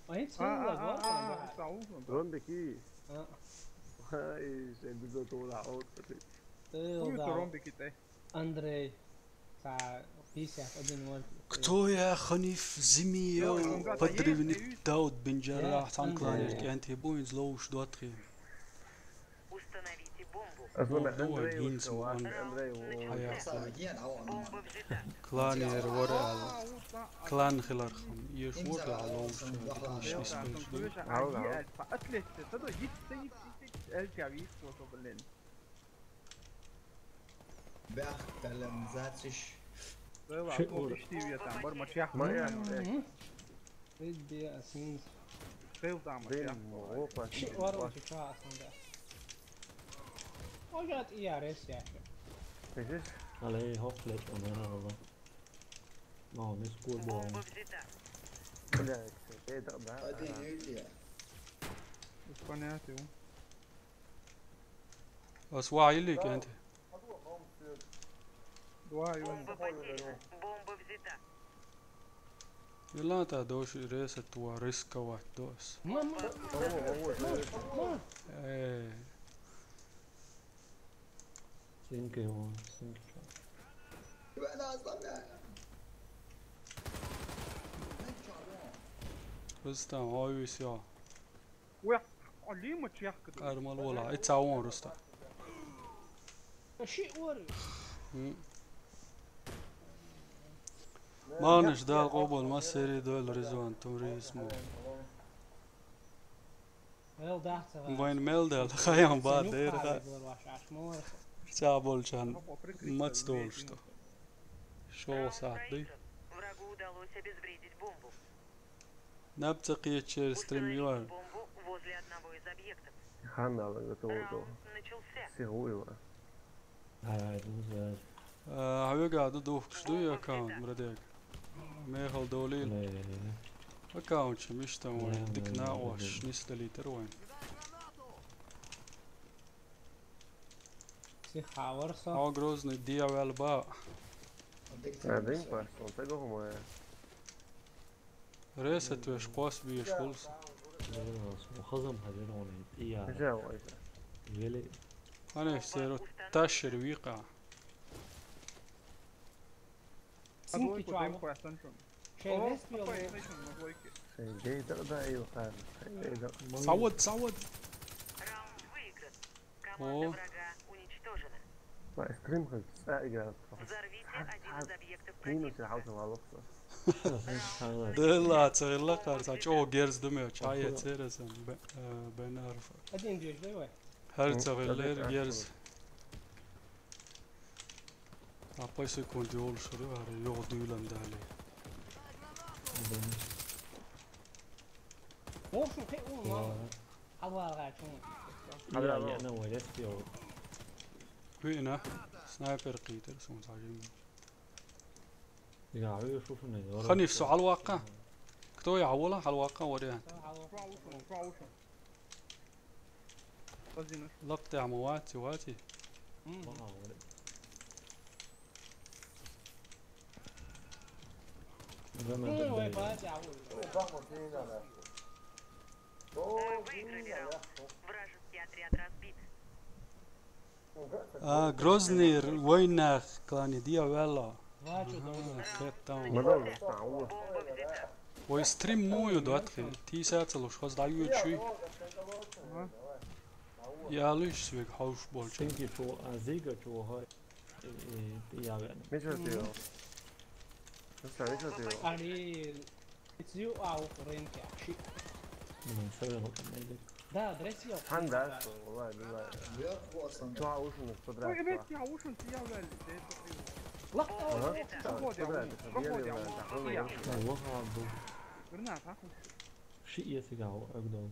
[SPEAKER 6] وين تصير
[SPEAKER 7] رون بكي هاي شيء بدو طول عود
[SPEAKER 6] اندري تاع بيسا ابن ولد
[SPEAKER 1] كتويا خنيف زميو بدري بن داود بن جراح تان كلانير كانت بوينز لوش دوتري
[SPEAKER 3] Установите бомбу.
[SPEAKER 7] أظن
[SPEAKER 1] موضوع
[SPEAKER 7] أندري
[SPEAKER 1] جينز وان
[SPEAKER 7] أندري
[SPEAKER 8] صاحيين او
[SPEAKER 3] Бомба взята.
[SPEAKER 1] كلانير ورا كلان خلار خم يش ورا لوش مش نسبيش
[SPEAKER 9] فأتلت تدو جيت الجاويس وصبلين.
[SPEAKER 8] بأخ كلام ذاتش
[SPEAKER 9] شو تشتي تعمر مشيخ
[SPEAKER 7] ما يعني
[SPEAKER 6] بدي اسين
[SPEAKER 9] فيل تعمر
[SPEAKER 7] بين وقوفة
[SPEAKER 6] ورا شو اصلا ده وجات اي ار اس يا اخي
[SPEAKER 7] ايش
[SPEAKER 5] عليه هوفلت أنا والله ما هو مسكول بوم
[SPEAKER 3] Бомба взята.
[SPEAKER 7] لا ايه ده
[SPEAKER 8] هذه
[SPEAKER 7] بقى
[SPEAKER 8] نيوتيا
[SPEAKER 9] اسبانياتي
[SPEAKER 1] بس واعي لك انت.
[SPEAKER 9] Два
[SPEAKER 3] Бомба потеряна. Бомба взята.
[SPEAKER 1] يلا انت دوش ريست وريسك واحد دوس. ايه
[SPEAKER 5] Sinke Junge, Sinke.
[SPEAKER 8] يبقى انا اصلا
[SPEAKER 1] رستم هايوس يا
[SPEAKER 9] ويح علي ما تيحكد
[SPEAKER 1] ارمل ولا اتعاون رستم.
[SPEAKER 6] شيء وري
[SPEAKER 1] ما نجدال قبل ما سيري دول ريزوان تمريز مو
[SPEAKER 6] heel dag
[SPEAKER 1] وين ميلدل خيام بعد دير شعبول كان ما تدولش تو شو ساعدي
[SPEAKER 3] Врагу удалось обезвредить бомбу.
[SPEAKER 1] نبتقي تشير ستريميور
[SPEAKER 3] Бомбу возле одного из объектов.
[SPEAKER 7] خلنا على готово.
[SPEAKER 3] Раунд начался.
[SPEAKER 7] Сигуева.
[SPEAKER 5] Hij doet het.
[SPEAKER 1] هاوي قاعد دوف شدو يا كان مردك ميخل دوليل
[SPEAKER 5] Nee.
[SPEAKER 1] اكاونت شمشتا وين دكنا واش نسدلي تروين
[SPEAKER 6] Sichauersa.
[SPEAKER 1] او جروزني دي ويل با
[SPEAKER 7] Один person, tego moje.
[SPEAKER 1] ريست وش قوس بيش خلص
[SPEAKER 5] وخزم هجروني إياه
[SPEAKER 7] Działaj.
[SPEAKER 5] ويلي
[SPEAKER 1] انا اشتري تاشر ويقع
[SPEAKER 9] А двойку
[SPEAKER 6] Sinke
[SPEAKER 9] темку я станчу.
[SPEAKER 6] Şey
[SPEAKER 9] О,
[SPEAKER 6] resmi
[SPEAKER 9] какой
[SPEAKER 6] oluyor.
[SPEAKER 9] экшен на двойке.
[SPEAKER 7] Şey da iyi bakar. Şey da.
[SPEAKER 1] صود صود
[SPEAKER 3] Раунд выигран. Команда
[SPEAKER 1] О.
[SPEAKER 3] врага уничтожена.
[SPEAKER 7] Ma stream как игра.
[SPEAKER 3] Взорвите один из объектов
[SPEAKER 7] Minus
[SPEAKER 3] противника.
[SPEAKER 7] houdt wel op.
[SPEAKER 1] دلا تغلا قرصا جو جيرز دمي چاي تيرسن بنعرف
[SPEAKER 6] Adin diyor değil mi?
[SPEAKER 1] هل تغلير جيرز Apa sekunde ol şuru var yok duyulan dali.
[SPEAKER 6] Olsun tek olmaz. Hava algayçın.
[SPEAKER 5] يا أنا ولدت يو
[SPEAKER 1] هنا سنايبر قيتر سون تعجبني.
[SPEAKER 5] يقعدوا يشوفوا إنه
[SPEAKER 1] خلني في على الواقع. كتو يعولا على الواقع وريان.
[SPEAKER 9] Два уши. Один уши.
[SPEAKER 1] لقطع مواتي واتي.
[SPEAKER 6] Ну, ой, бадя,
[SPEAKER 3] Мы выиграли раунд. Вражеский отряд разбит.
[SPEAKER 1] Grozny وين كلاني دي ولا.
[SPEAKER 3] Раунд
[SPEAKER 7] Ma
[SPEAKER 3] начался.
[SPEAKER 7] da stavu.
[SPEAKER 3] Бомба взята.
[SPEAKER 1] ويستريم مو يدواتخي تي ساعة لوش خاص دعيو شوي. يا ليش سويك حوش بولش.
[SPEAKER 5] تنكي شو أزيجا شو هاي يا يعني
[SPEAKER 7] Missä työ on? Missä työ on?
[SPEAKER 6] Ali, itsiu au renkia.
[SPEAKER 5] من سوي نقطة ميلك
[SPEAKER 6] Да, дресси.
[SPEAKER 7] Han där så, vad är det?
[SPEAKER 8] وياك اصلا
[SPEAKER 7] Du har ursprunget på
[SPEAKER 9] Ой,
[SPEAKER 7] dräkta.
[SPEAKER 9] vet jag уши я väl. Det är så trevligt.
[SPEAKER 6] Лакта.
[SPEAKER 9] Проходь я. Проходь я.
[SPEAKER 5] والله عبدو
[SPEAKER 9] Granat, ha?
[SPEAKER 5] شيء يسقعوا أقدر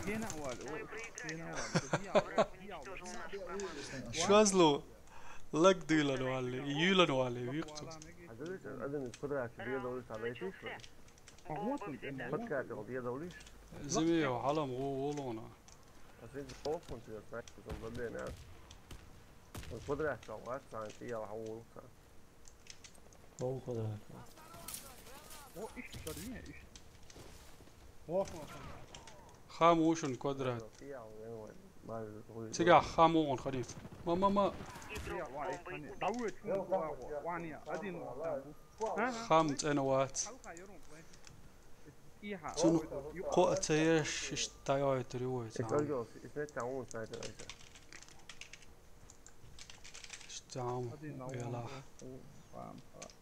[SPEAKER 9] Гена вал.
[SPEAKER 3] Мы проиграли
[SPEAKER 9] Гена
[SPEAKER 3] раунд.
[SPEAKER 9] вал.
[SPEAKER 3] Враг уничтожил нашу команду.
[SPEAKER 1] شوازلو لك ديلان والي يولان والي ويقتل.
[SPEAKER 7] Adın på dräkta, det är dåligt alla i
[SPEAKER 3] Начался.
[SPEAKER 7] Tyskland.
[SPEAKER 3] Бомба взята.
[SPEAKER 7] Podcast och det är dåligt.
[SPEAKER 1] زمي وعلم غولونا.
[SPEAKER 7] Alltså inte bakom till att snacka som vad det är. Och på dräkta och att han inte gör hål också.
[SPEAKER 5] هو قدرات
[SPEAKER 9] О, ишь, что не, ишь.
[SPEAKER 1] خاموشن كوادرات.
[SPEAKER 7] Bara
[SPEAKER 1] تيجا خامون خريف. ما
[SPEAKER 3] Игрок
[SPEAKER 9] Я вай,
[SPEAKER 3] бомбой убит.
[SPEAKER 9] даует, ваня, один вал.
[SPEAKER 1] خامت انوات.
[SPEAKER 9] Halka yorum. Iha.
[SPEAKER 1] شنو قوة ايش اشتايا تريوي.
[SPEAKER 7] Ik wil jou, is net jouw ons uit de reis.
[SPEAKER 1] اشتام يلا.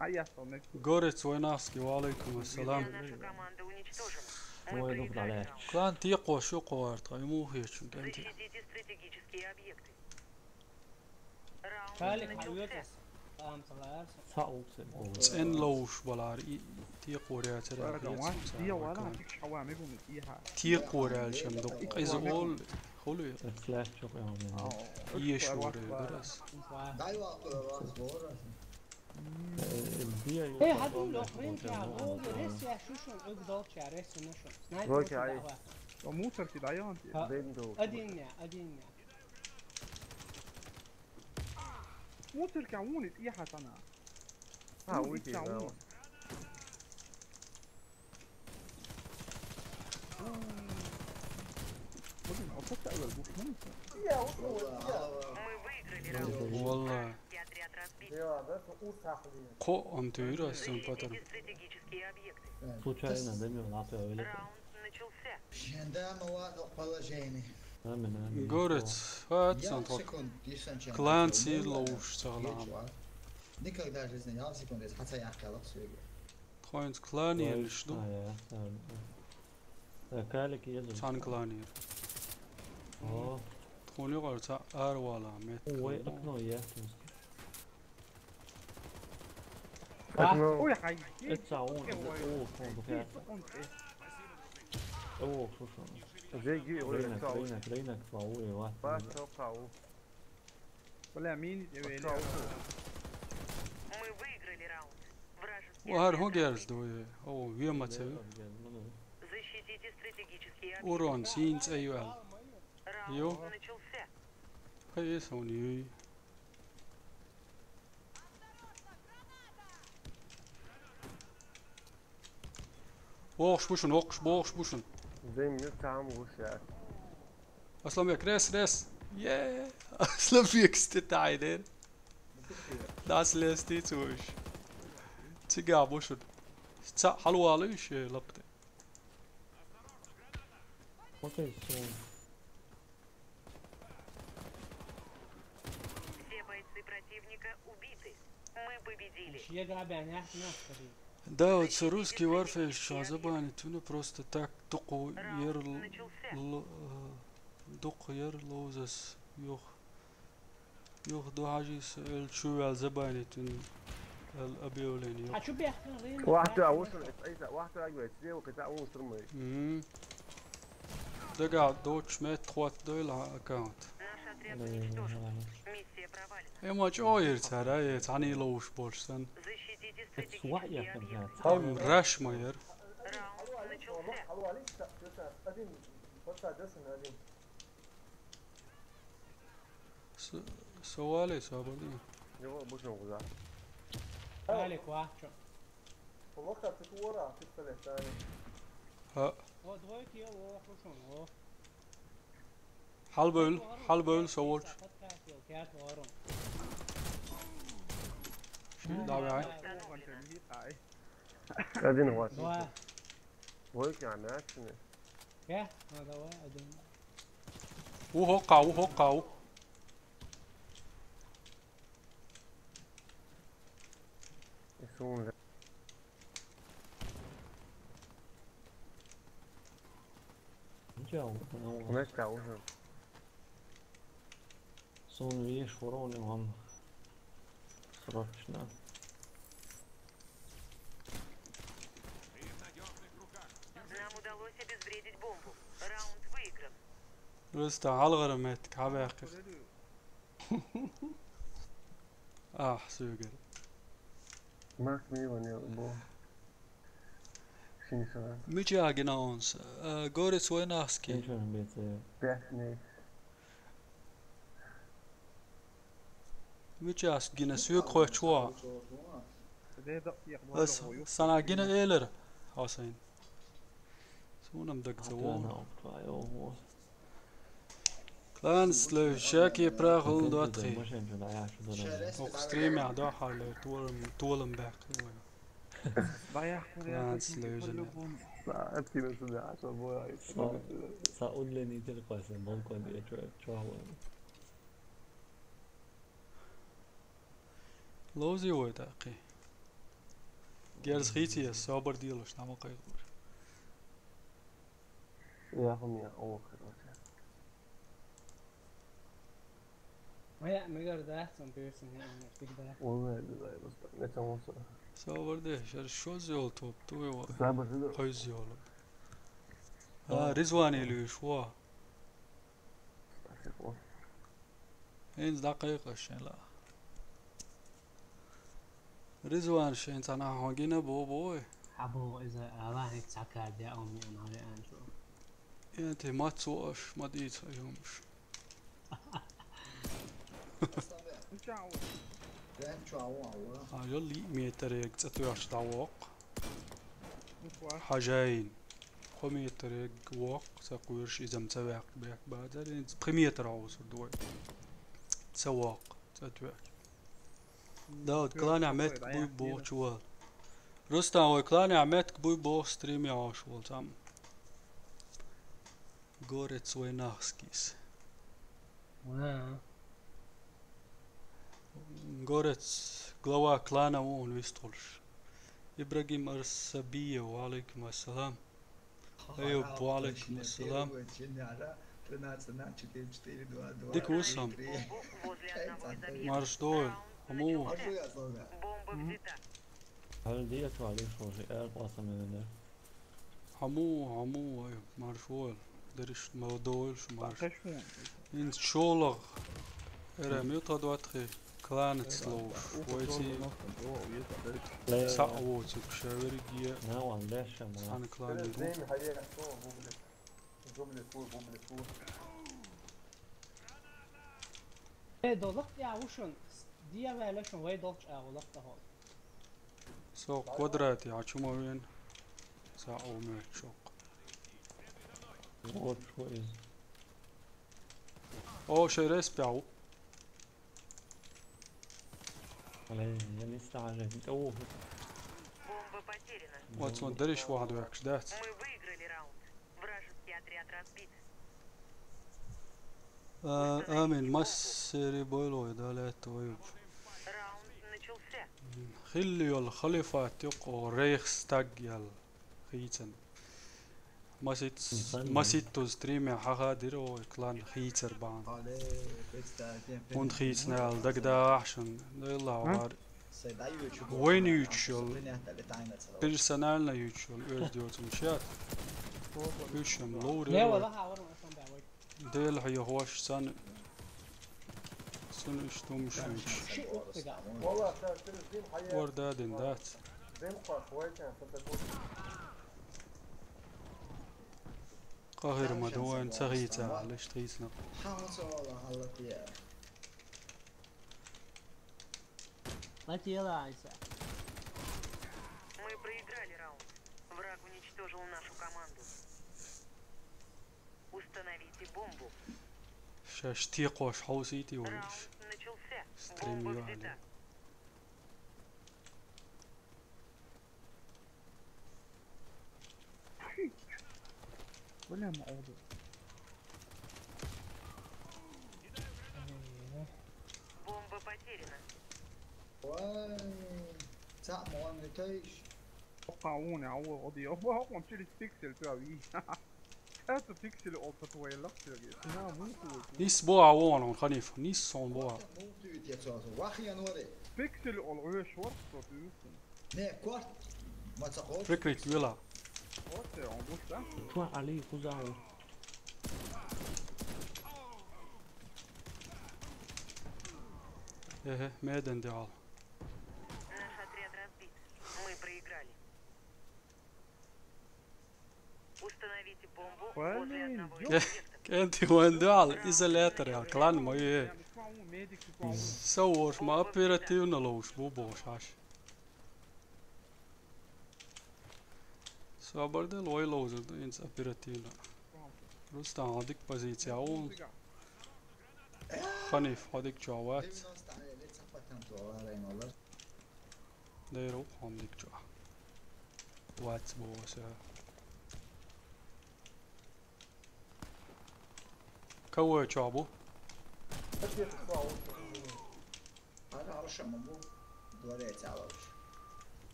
[SPEAKER 9] А я что, не
[SPEAKER 1] غوريت ويناسكي وعليكم السلام.
[SPEAKER 3] Наша команда уничтожена. Мы
[SPEAKER 5] هو
[SPEAKER 3] проиграли
[SPEAKER 5] يدخل عليه
[SPEAKER 3] раунд.
[SPEAKER 1] كان تيقو شو قوارت مو هيك انت.
[SPEAKER 3] Защитите стратегические объекты. Раунд
[SPEAKER 6] Kalik
[SPEAKER 3] начался.
[SPEAKER 6] hayutas. Tamam salar.
[SPEAKER 5] صعوبة
[SPEAKER 1] ان لوش بلار تيقو ريا
[SPEAKER 9] ولا جوان دي ولا
[SPEAKER 1] ترى.
[SPEAKER 9] فيك حوامي قوم إيها
[SPEAKER 1] تيقو ريا شمدق إذا أول خلوي
[SPEAKER 5] فلاش شوف يعني
[SPEAKER 1] يشوري درس.
[SPEAKER 8] دايوا راس
[SPEAKER 6] Hey, hadi lo renkia. O ressi ya şuşun ögdol ya ressi nuşun.
[SPEAKER 7] Roki, ay.
[SPEAKER 9] موتر كده عيانتي.
[SPEAKER 7] بندو
[SPEAKER 6] ادينيا
[SPEAKER 9] موتر كعوني تيحة انا.
[SPEAKER 7] ويكي
[SPEAKER 9] كعوني. Блин, а вот это был мусор.
[SPEAKER 3] Мы выиграли раунд.
[SPEAKER 1] والله
[SPEAKER 3] И отряд разбит.
[SPEAKER 1] قوم تيرا سنبتر
[SPEAKER 3] Защитите стратегические объекты.
[SPEAKER 5] Случайно demiyorum ne yapıyor öyle.
[SPEAKER 3] Раунд начался.
[SPEAKER 8] Şimdi muvafık положение.
[SPEAKER 5] Hemen.
[SPEAKER 1] قرت فات
[SPEAKER 8] Я
[SPEAKER 1] سنتوك
[SPEAKER 8] секунд, десантчик.
[SPEAKER 1] كلانسي لوش سغلام
[SPEAKER 8] Никогда в жизни я секунду, хотя я хотел все.
[SPEAKER 1] خوينت كلاني شنو
[SPEAKER 5] Kalik yedim.
[SPEAKER 1] تان كلاني
[SPEAKER 5] Aa,
[SPEAKER 1] تخوني قرتا اروالا مت
[SPEAKER 5] oy akno ya.
[SPEAKER 9] Ой, хай.
[SPEAKER 5] Et saun. Kon bu kaya. Слушай.
[SPEAKER 7] جيجي
[SPEAKER 5] Рынок, фаули, ва.
[SPEAKER 9] Бля, мини тебе.
[SPEAKER 3] Мы выиграли раунд. Вражеский
[SPEAKER 1] وهر
[SPEAKER 3] отряд
[SPEAKER 1] هو جيرز
[SPEAKER 3] разбит.
[SPEAKER 1] دوي او ويما تسوي
[SPEAKER 3] Защитите стратегические объекты.
[SPEAKER 1] اورون سينز ايوال يو.
[SPEAKER 3] Раунд начался.
[SPEAKER 1] هي سوني ووش بوشن
[SPEAKER 7] زي ما تعمل وش
[SPEAKER 1] اسلم ياك ريس ياه اسلم فيك ستتعيدين داس ليستي توش تيجا بوشن تا حلوة ليش لقطة
[SPEAKER 5] Okey, son.
[SPEAKER 3] Все бойцы противника убиты. Мы победили.
[SPEAKER 6] شي قابعني احنا نفسي.
[SPEAKER 1] داود سروسكي ورفش شازباني تونو بروست تاك دقو ير
[SPEAKER 3] Раунд начался.
[SPEAKER 1] دق ير لوزس يوخ دو حاجيس الشو زباني تون الابيولين
[SPEAKER 6] شو بيحكي
[SPEAKER 7] واحد اوصل واحد اجوت زي وكذا اوصل مي
[SPEAKER 1] دقا دوتش ميت خوات دويل اكاونت
[SPEAKER 3] Наш отряд уничтожен. Миссия провалена.
[SPEAKER 1] اما جوير ترى تعني لوش بولشتن
[SPEAKER 3] Защитите
[SPEAKER 5] Swa ya
[SPEAKER 3] стратегические
[SPEAKER 5] kan
[SPEAKER 3] объекты.
[SPEAKER 5] ya.
[SPEAKER 1] راش ماير
[SPEAKER 3] Раунд начался.
[SPEAKER 1] سوالي سابردين
[SPEAKER 7] يو بوش نوزع
[SPEAKER 6] مالك واحد
[SPEAKER 7] والله تكورا تكتل ثاني
[SPEAKER 1] ها
[SPEAKER 6] هو دويك يا هو خشون هو
[SPEAKER 1] حلبول سووش دعوي عين
[SPEAKER 7] قاعدين هو
[SPEAKER 6] دواء
[SPEAKER 7] ويك يعني اكشن
[SPEAKER 6] يا هذا واحد
[SPEAKER 1] وهوقعوا
[SPEAKER 7] يسون هناك تعوزن
[SPEAKER 5] Son vi шворони вам. Срочно.
[SPEAKER 3] Нам удалось обезвредить бомбу. Раунд выигран.
[SPEAKER 1] رستا على ماتك عباقر سوقر
[SPEAKER 7] مارك مي وني بو شنو سوى
[SPEAKER 1] مجاقنا اونس غوريس ويناسكي
[SPEAKER 5] Ничего не
[SPEAKER 7] بيحني
[SPEAKER 1] مجاس جينا سوق خوي شوا بس سنا جينا ايلر حسين سونم دك زوون كلانس لو شاكي براغل دوتري وكستريم يعدو حال طولم باك كلانس لوجن
[SPEAKER 7] ابكي بس ده عشان بويا
[SPEAKER 5] سأقول لي تلقى سنبون كون شو
[SPEAKER 1] لوزي هو داقي جيرز خيتي السوبر ديلوش نعمل قيد
[SPEAKER 7] يا هم يا اوخر
[SPEAKER 6] ما يقدر ده احسن بيرسون يعني تقدر
[SPEAKER 7] والله بس نتواصل
[SPEAKER 1] سوبر ده شو زيول توب تو
[SPEAKER 7] سابر
[SPEAKER 1] قوي زيول رزواني لي شوا هين دقيقة شين لا رزوان شين تنا هاجينا بوي
[SPEAKER 6] حبو اذا راح يتسكر دي او من هذا انشو
[SPEAKER 1] انت ما تسوقش ما ديت يومش
[SPEAKER 9] انت عاوز
[SPEAKER 1] يلي ميتريك تتويش دواق
[SPEAKER 9] مفواش
[SPEAKER 1] حاجين خميتريك واق تقويرش إذا متواق بيك بعد لين بخميتر عوصر دوي تسواق تتويش داود كلاني عمت بوي بو شوال رستم وكلاني عمت بوي بو ستريمي عاشوال تام Gorec Wojnarskis. Gorec глава клана он вистолш. Ибрагим Арсабия وعليكم السلام. أيوب وعليكم السلام. ديك وسام. Марш дойл. Хаму.
[SPEAKER 5] هل دي عليه شو شيء قاسم من
[SPEAKER 1] Хаму أيوب марш дойл. درش ما doйлش marш.
[SPEAKER 9] خشمون
[SPEAKER 1] إن شولغ. رميو تدواتخي. كلانت سلوش. ويتي. ساووتك شاورجيا.
[SPEAKER 5] نوعا ليش ما
[SPEAKER 1] أنا كلاني.
[SPEAKER 7] زين هيا نحكوا جملة فول.
[SPEAKER 6] دولت يا وشن دي ايفالويشن وي دولت اغلط هول
[SPEAKER 1] سو كوادراتي عشما وين ساعة شوق
[SPEAKER 5] غور شوي
[SPEAKER 1] او شي ريس بيعو
[SPEAKER 5] عليه يعني استعجل اوه
[SPEAKER 3] Бомба потеряна.
[SPEAKER 1] вот он دريش واحد وياكش دات
[SPEAKER 3] Мы выиграли раунд. Вражеский отряд разбит.
[SPEAKER 1] آمين مسيري بويلو دالات ويب
[SPEAKER 3] Раунд начался.
[SPEAKER 1] خلي الخليفة تقو ريخستاج يال خيتن مسيت ستريمي حغادر وكلان خيتر بان und خيتنا دقدا أحسن يلا وار وين يوتشل بيرسونالنا يوتشل أرديوت مشات يوتشم لوري
[SPEAKER 6] لا والله هاور اصلا بعوي
[SPEAKER 1] ديل هي هوش سن اشتم شويش
[SPEAKER 6] شيء وقت
[SPEAKER 7] والله كان زين حياة
[SPEAKER 1] وردادن دات
[SPEAKER 7] زين قهوة كان فتقول
[SPEAKER 1] قاهر مدوان سغيتا ليش تغيتنا
[SPEAKER 6] ما تيلايسا
[SPEAKER 3] Мы проиграли раунд. Враг уничтожил нашу команду. Установите бомбу.
[SPEAKER 1] شاشتيق وش حوسيتي وش
[SPEAKER 3] Раунд начался.
[SPEAKER 1] ستريم
[SPEAKER 3] Бомба
[SPEAKER 1] يعني
[SPEAKER 3] взята.
[SPEAKER 9] ولا موضوع
[SPEAKER 3] Бомба потеряна.
[SPEAKER 9] وقعوني عوض قضية هو مشيل بيكسل فيها هات بيكسل أوضة طويلة لا مو
[SPEAKER 1] نيس بوع وون خنيف نيس صون بوع
[SPEAKER 9] بيكسل أول شورت
[SPEAKER 1] فكرة ولا
[SPEAKER 5] شو عليه خزعه
[SPEAKER 1] ايه ميدن ديال
[SPEAKER 3] Наш отряд разбит. Мы проиграли. Установите бомбу возле одного из объектов.
[SPEAKER 1] كنتي وين ديال إزالاتر يا كلان ما يه سووش ما أبيراتيونا لوش بو بوش عاش سوابردل وي لوز إنس أبيراتيونا رستا هاديك بازيتي عون خنيف هاديك جوات ديرو هاديك جو وات بوسا كوي جابو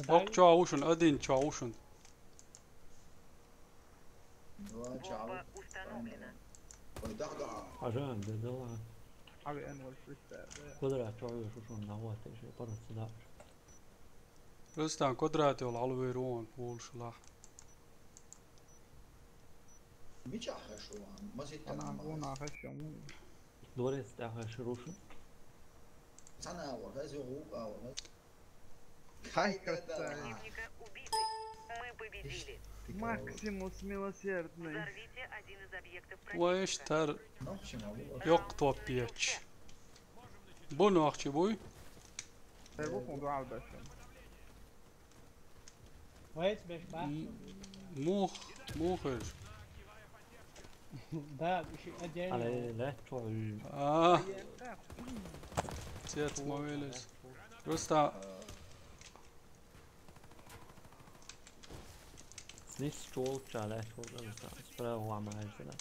[SPEAKER 1] وق جاوشن أدين جاوشن
[SPEAKER 3] Бомба установлена.
[SPEAKER 5] عشان بدل
[SPEAKER 9] على أنوال فريستايل
[SPEAKER 5] قدرة تعيش شو نوات شيء برا الصداع
[SPEAKER 1] رستان قدراتي والعلويرون والشلاح
[SPEAKER 9] أنا أقول هالشمول
[SPEAKER 5] دوري استعها شروشن
[SPEAKER 8] Хай,
[SPEAKER 3] Противника убиты. Мы победили.
[SPEAKER 9] Максимус милосердный.
[SPEAKER 3] Взорвите один из объектов
[SPEAKER 1] وإيش
[SPEAKER 3] противника.
[SPEAKER 1] تر
[SPEAKER 8] Ну, почему?
[SPEAKER 1] يقطع بيتش بونو أختي بوي
[SPEAKER 9] هيروح موضوع على الباشا.
[SPEAKER 6] ويت باش باش
[SPEAKER 1] مو خرج
[SPEAKER 6] ده مش ادين
[SPEAKER 5] على لا تعال.
[SPEAKER 1] سيت مويلس رستا
[SPEAKER 5] نستول على شغل أنا هو عمل كذا.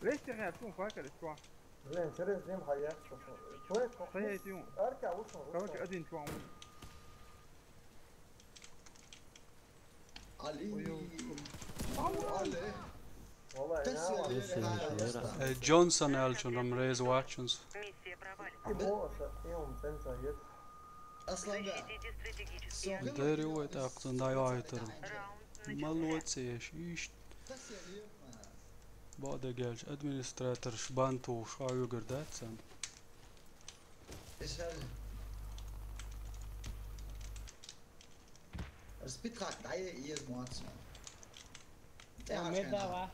[SPEAKER 9] ليش يا أخي فاكر الشوا؟
[SPEAKER 7] زين سريع زين حياك شوية
[SPEAKER 9] صحيح يوم.
[SPEAKER 7] اركع وصل
[SPEAKER 9] كمان أدين شوا.
[SPEAKER 8] علي. علي.
[SPEAKER 7] والله
[SPEAKER 8] تسلم.
[SPEAKER 1] جونسون ألشون رمريز واتشنز
[SPEAKER 3] Миссия провалена.
[SPEAKER 7] يوم سنسا
[SPEAKER 8] أصلاً
[SPEAKER 3] Защитите стратегические объекты.
[SPEAKER 1] داري ويتأقتن دايو آيترم
[SPEAKER 3] Раунд
[SPEAKER 1] مالوت
[SPEAKER 3] начался.
[SPEAKER 1] سيش إيش
[SPEAKER 8] تسلم.
[SPEAKER 1] بعد جالش أدمنستراتر شبانتو شايو قردات سن
[SPEAKER 8] إيش هذا؟ Spitrak, dig i et mordsmål.
[SPEAKER 6] Ja, med der var.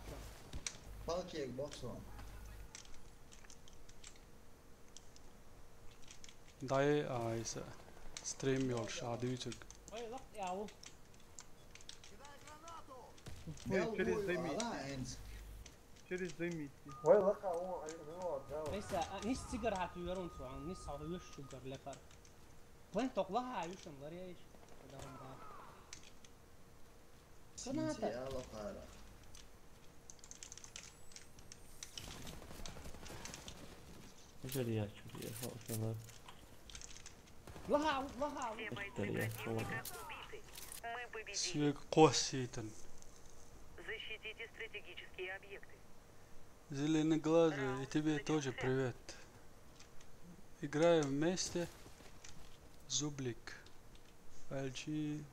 [SPEAKER 8] Balkirk bokser.
[SPEAKER 1] داي آيس ستريم يولش عديوتك
[SPEAKER 6] Ой, лак яу.
[SPEAKER 9] через дымит.
[SPEAKER 8] Alliance.
[SPEAKER 9] Через дымит.
[SPEAKER 7] وين وقع هو
[SPEAKER 6] لسه نيس سيجر هاتيورون سوان نيس هاتيوش شجر لفر. وين تقلها عيوشن غير ايش؟
[SPEAKER 8] Sinti alla para.
[SPEAKER 5] جريا شو هو شباب.
[SPEAKER 6] لها
[SPEAKER 3] Все бойцы противника убиты. Мы победили.
[SPEAKER 1] سيك قوسيتن
[SPEAKER 3] Защитите стратегические объекты.
[SPEAKER 1] Зеленый глазу, и тебе тоже привет. Играем вместе. Зублик. Альчи.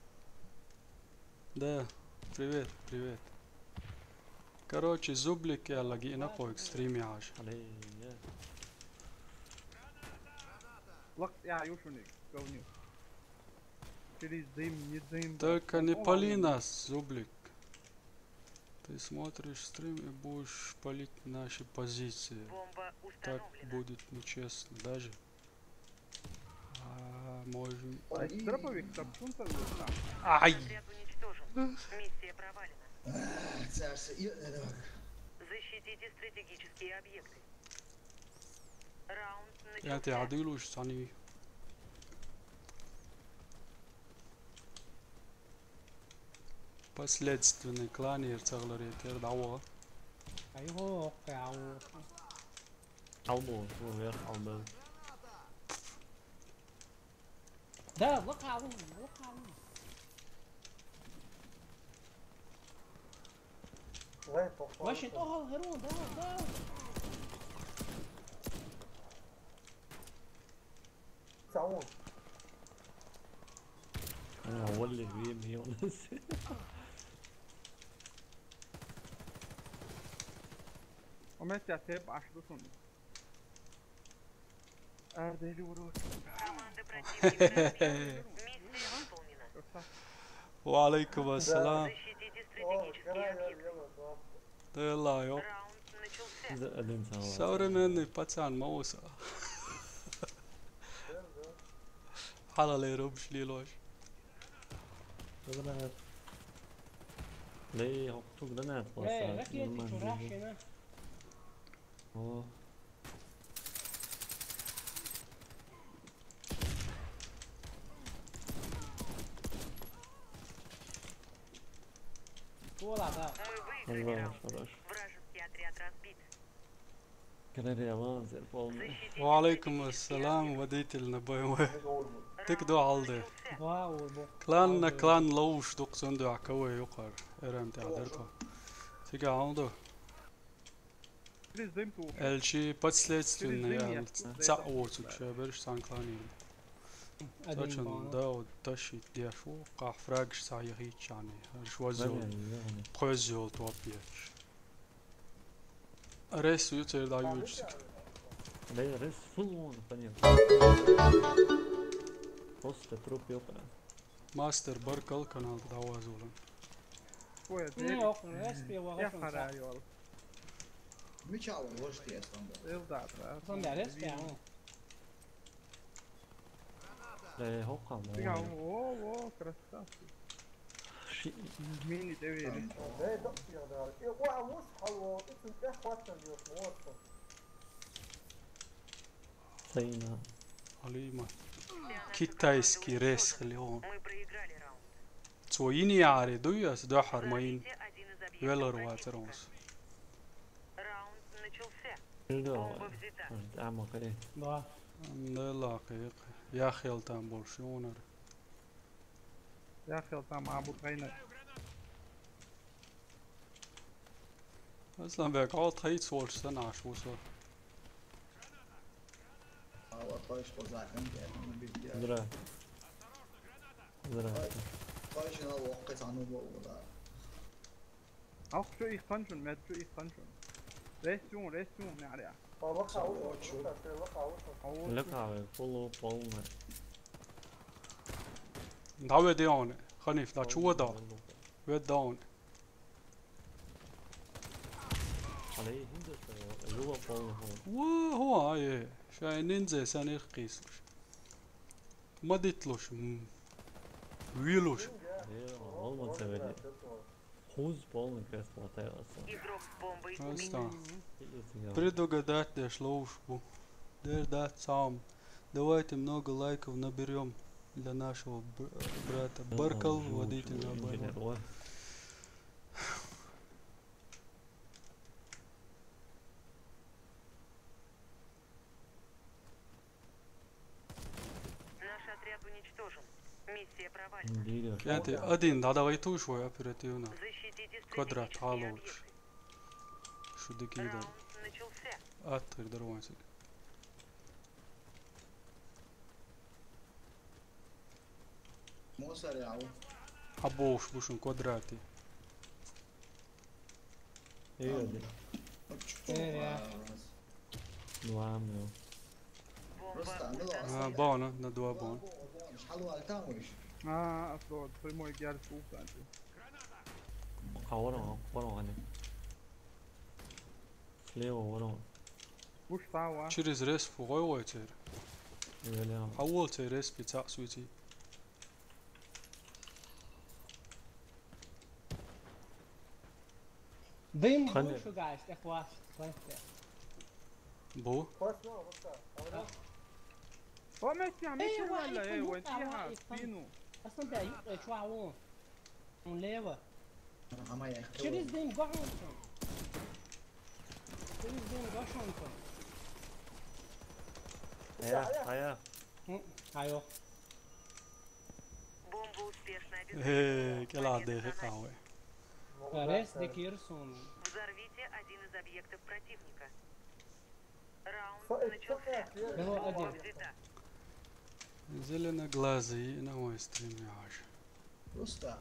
[SPEAKER 1] Да, привет, привет. Короче, Зублик я логина по экстриме аж.
[SPEAKER 5] علي.
[SPEAKER 9] لق يا عيوشني. قوني. Через дым.
[SPEAKER 1] Только не пали нас, Зублик. Ты смотришь стрим и будешь палить наши позиции.
[SPEAKER 3] Бомба
[SPEAKER 1] Так
[SPEAKER 3] установлена.
[SPEAKER 1] будет нечестно даже. Можем...
[SPEAKER 9] Дроповик Сапсун тогда.
[SPEAKER 1] Ай!
[SPEAKER 3] Отряд уничтожен. Миссия провалена.
[SPEAKER 8] Царство.
[SPEAKER 3] Защитите стратегические объекты. Раунд
[SPEAKER 1] Я
[SPEAKER 3] начался.
[SPEAKER 1] тебе عديلوش ثاني. Последственный клан يرتغلر يتير دعوة.
[SPEAKER 6] ايوه ياو.
[SPEAKER 5] عمو هو غير عمو.
[SPEAKER 6] ده لق ياو لق ياو.
[SPEAKER 7] وين فوق
[SPEAKER 6] واش انتو هيرون ده.
[SPEAKER 7] تعون
[SPEAKER 5] أنا هو اللي بيمي ونس.
[SPEAKER 9] وماشي عتاب 10 سنة. أردالي وروح.
[SPEAKER 3] Команда противника разбита. Миссия выполнена.
[SPEAKER 1] وعليكم السلام.
[SPEAKER 3] Защитите стратегические объекты.
[SPEAKER 1] يلا يو.
[SPEAKER 3] Раунд начался.
[SPEAKER 5] زقلين سوا.
[SPEAKER 1] سورنا اني باتسان موسى. حالا ليروبش ليلوش.
[SPEAKER 5] جرانات. ليه حطوا جرانات
[SPEAKER 6] ايه لكن انت شو راح هنا.
[SPEAKER 5] اوه.
[SPEAKER 6] Вуаля, да.
[SPEAKER 3] Мы выиграли
[SPEAKER 5] الله
[SPEAKER 3] раунд.
[SPEAKER 5] شرش.
[SPEAKER 3] Вражеский отряд разбит.
[SPEAKER 5] كان يا مان زي الفل.
[SPEAKER 3] Защитите
[SPEAKER 1] وعليكم
[SPEAKER 3] стратегические
[SPEAKER 1] السلام وديت النبوي.
[SPEAKER 3] объекты.
[SPEAKER 1] تكدو عالدي.
[SPEAKER 3] Начался.
[SPEAKER 6] واو بو.
[SPEAKER 1] كلان لوش دوق سندو عكوي يقر. ارم تعدرتو. تيجي عالدو.
[SPEAKER 9] Через дым tu.
[SPEAKER 1] الشي последственный
[SPEAKER 9] Через
[SPEAKER 1] تسعوتك شابرش سان كلاني.
[SPEAKER 6] ادين
[SPEAKER 1] تاشن
[SPEAKER 6] بانو.
[SPEAKER 1] داو تاشي ديشو قاح فراغش سايغيتش يعني. شوازو.
[SPEAKER 5] يعني
[SPEAKER 1] Preziolt opieč. Resu jučer da jučer.
[SPEAKER 5] ليه ريس فل وون ثانية. Poste trup jopa.
[SPEAKER 1] Master Barkal kanalda davazulan.
[SPEAKER 9] Ko je
[SPEAKER 6] Ne,
[SPEAKER 9] deli?
[SPEAKER 6] ok, respi ovo
[SPEAKER 9] Ja
[SPEAKER 6] hošam
[SPEAKER 9] hara
[SPEAKER 6] sa.
[SPEAKER 9] jol.
[SPEAKER 8] Mikä on loistia standard?
[SPEAKER 9] Ilta.
[SPEAKER 6] Sam da respi, a on.
[SPEAKER 5] Le hokka
[SPEAKER 9] Mikä
[SPEAKER 5] mo.
[SPEAKER 9] on, krasavski. Mini deveri.
[SPEAKER 7] ايه دقتي يا دار ايه وقع مصحى واسم ايه واتن يوش موصل
[SPEAKER 5] Seina.
[SPEAKER 1] Alima. Китайский ресхлион.
[SPEAKER 3] Мы проиграли раунд.
[SPEAKER 1] Цоини ари дуяс дахар маин
[SPEAKER 3] Взорвите один из объектов
[SPEAKER 1] велор
[SPEAKER 3] противника.
[SPEAKER 1] ватерос.
[SPEAKER 3] Раунд начался.
[SPEAKER 5] Ildo.
[SPEAKER 3] Бомба взята.
[SPEAKER 5] Amo kare.
[SPEAKER 6] Da.
[SPEAKER 1] Laqiq. يا خيلتان بولشونر.
[SPEAKER 9] يا اخي طعم ابو طعينه.
[SPEAKER 1] اصلا بقى قاعد خيط سولش سنة عشو صار.
[SPEAKER 8] هو طايش وزع عندي انا بدي
[SPEAKER 5] Zra. Zra.
[SPEAKER 8] طايش انا وقت عنه ولا
[SPEAKER 9] Auch şu ich kann schon, mit şu ich kann schon. Restum yani ya.
[SPEAKER 7] وقع وقع وقع
[SPEAKER 5] Lukka follow polne.
[SPEAKER 1] دعوة ديون. خنيف لا شو دا. ويد داون.
[SPEAKER 5] على ايه هندس جوا polne هو.
[SPEAKER 1] وهو هاي شاي نينزا ساني قيس. ما ديتلوش. ويلوش.
[SPEAKER 5] ايه olmaz seveli. Huz polne красота.
[SPEAKER 3] Игрок с бомбой
[SPEAKER 1] Просто.
[SPEAKER 3] убит.
[SPEAKER 1] Предугадать для службу. Дать сам. Давайте много лайков наберем для нашего брата. Баркал, водитель на бару.
[SPEAKER 3] Наш отряд уничтожен. Миссия провалена.
[SPEAKER 1] كانت أدين هذا غيتو شوي أبيراتيونا.
[SPEAKER 3] Защитите
[SPEAKER 1] كوادرات
[SPEAKER 3] стратегические
[SPEAKER 1] هالوش.
[SPEAKER 3] объекты.
[SPEAKER 1] شو دي كده.
[SPEAKER 3] Раунд начался.
[SPEAKER 1] أتر دروانسي.
[SPEAKER 8] مو سريع
[SPEAKER 1] حبوش بوشن كوادراتي.
[SPEAKER 5] ايه دي. Nuamio.
[SPEAKER 3] Бомба
[SPEAKER 8] عملوا
[SPEAKER 3] установлена.
[SPEAKER 1] بانا ندوا بان.
[SPEAKER 8] شحال والتا وش
[SPEAKER 9] اصلا primo يقال شوف انت.
[SPEAKER 5] Kawaron hani. Leo waron.
[SPEAKER 9] وش طاوع؟
[SPEAKER 1] شريز ريس فوقي ويتر.
[SPEAKER 5] Öyle
[SPEAKER 1] حول تيريس بتاع سويتي.
[SPEAKER 6] Dim
[SPEAKER 5] Hani-
[SPEAKER 6] bušu guys, tek vas.
[SPEAKER 1] بو.
[SPEAKER 9] هو ماشي عم يمشي
[SPEAKER 6] ايوه
[SPEAKER 9] ولا ايه
[SPEAKER 6] يكون
[SPEAKER 9] وديها
[SPEAKER 6] يقطع
[SPEAKER 9] فينو.
[SPEAKER 6] اصلا ده يقطع شو عوون. ونليوه.
[SPEAKER 8] اما يا اخي
[SPEAKER 6] Chiriz dim goshonton. Chiriz dim goshonton.
[SPEAKER 5] Aya.
[SPEAKER 6] Ayo.
[SPEAKER 3] Бомба успешно
[SPEAKER 1] هي
[SPEAKER 3] обезврежена.
[SPEAKER 1] كلا
[SPEAKER 3] Победа
[SPEAKER 1] ده
[SPEAKER 3] за нами.
[SPEAKER 1] قهوة.
[SPEAKER 6] Res de Kirson.
[SPEAKER 3] Взорвите один из объектов противника. Раунд
[SPEAKER 7] فقط
[SPEAKER 3] начался.
[SPEAKER 6] هو
[SPEAKER 3] Бомба
[SPEAKER 6] один.
[SPEAKER 3] взята.
[SPEAKER 1] زلنا غلازي انا هو ستريم يا عاش.
[SPEAKER 8] وسطى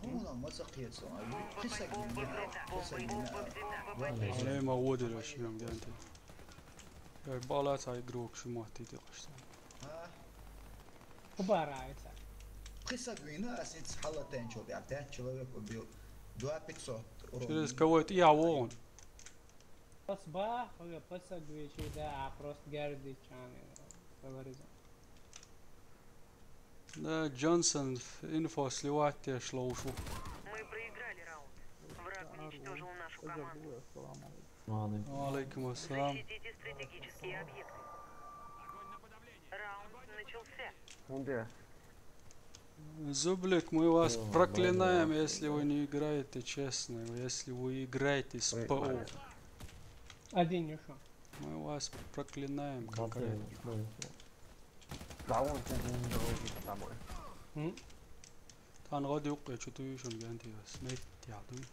[SPEAKER 8] هو ما سقيت
[SPEAKER 3] Бомба
[SPEAKER 8] قصة
[SPEAKER 3] взята. Бомба взята.
[SPEAKER 1] علي ما ودي الاشياء دي انت. يا بالا تاي جروك شو ما تيجي قشطة.
[SPEAKER 6] Kubarajca.
[SPEAKER 8] قصة جوينا أسيت حلا تنشو بيعتاد человек убил 2 500
[SPEAKER 1] شريز كويت ايه عوون.
[SPEAKER 6] Pasbah, hoga pasagviči da a prost gardičani. Favorizam.
[SPEAKER 1] ده جونسون انفو سلوات شلوشو.
[SPEAKER 3] Мы проиграли раунд. Враг уничтожил нашу команду.
[SPEAKER 5] Mani.
[SPEAKER 1] وعليكم السلام.
[SPEAKER 3] Защитите стратегические объекты. Раунд начался.
[SPEAKER 7] وندير
[SPEAKER 1] Зублик, мы вас проклинаем, если вы не играете честно, если вы играете с ПО.
[SPEAKER 6] Один еще.
[SPEAKER 1] Мы вас проклинаем конкретно.
[SPEAKER 7] دعوة تنجو
[SPEAKER 1] كان غادي يوقع شو تيوشن جانتي بس ما يتعدون.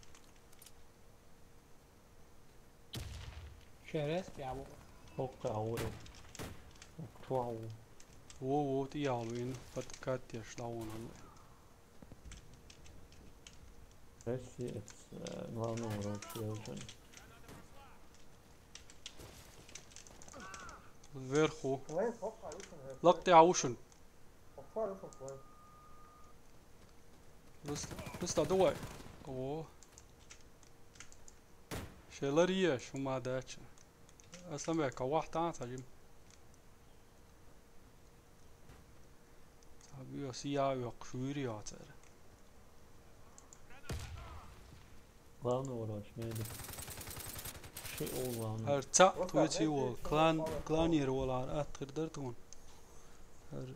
[SPEAKER 6] Chiriz piavo.
[SPEAKER 5] Hokka aure. Oktuau.
[SPEAKER 1] هو تيالوين فتكات يشلاون هلا.
[SPEAKER 5] Resi et glavno ročiožen.
[SPEAKER 1] فيرخو
[SPEAKER 7] وين توقع يوصل
[SPEAKER 1] لقطي عوشن.
[SPEAKER 7] Fora essa fora.
[SPEAKER 1] Rusta doy. O. Şeyler şuma daç. Aslan be kavahtan tajim. Tabii o siyah yok, şuuri atar.
[SPEAKER 5] Главное уроч, меди. Şey ol главное.
[SPEAKER 1] Her ta tuğçi ol, klan yeri ol at kırdırtın. Her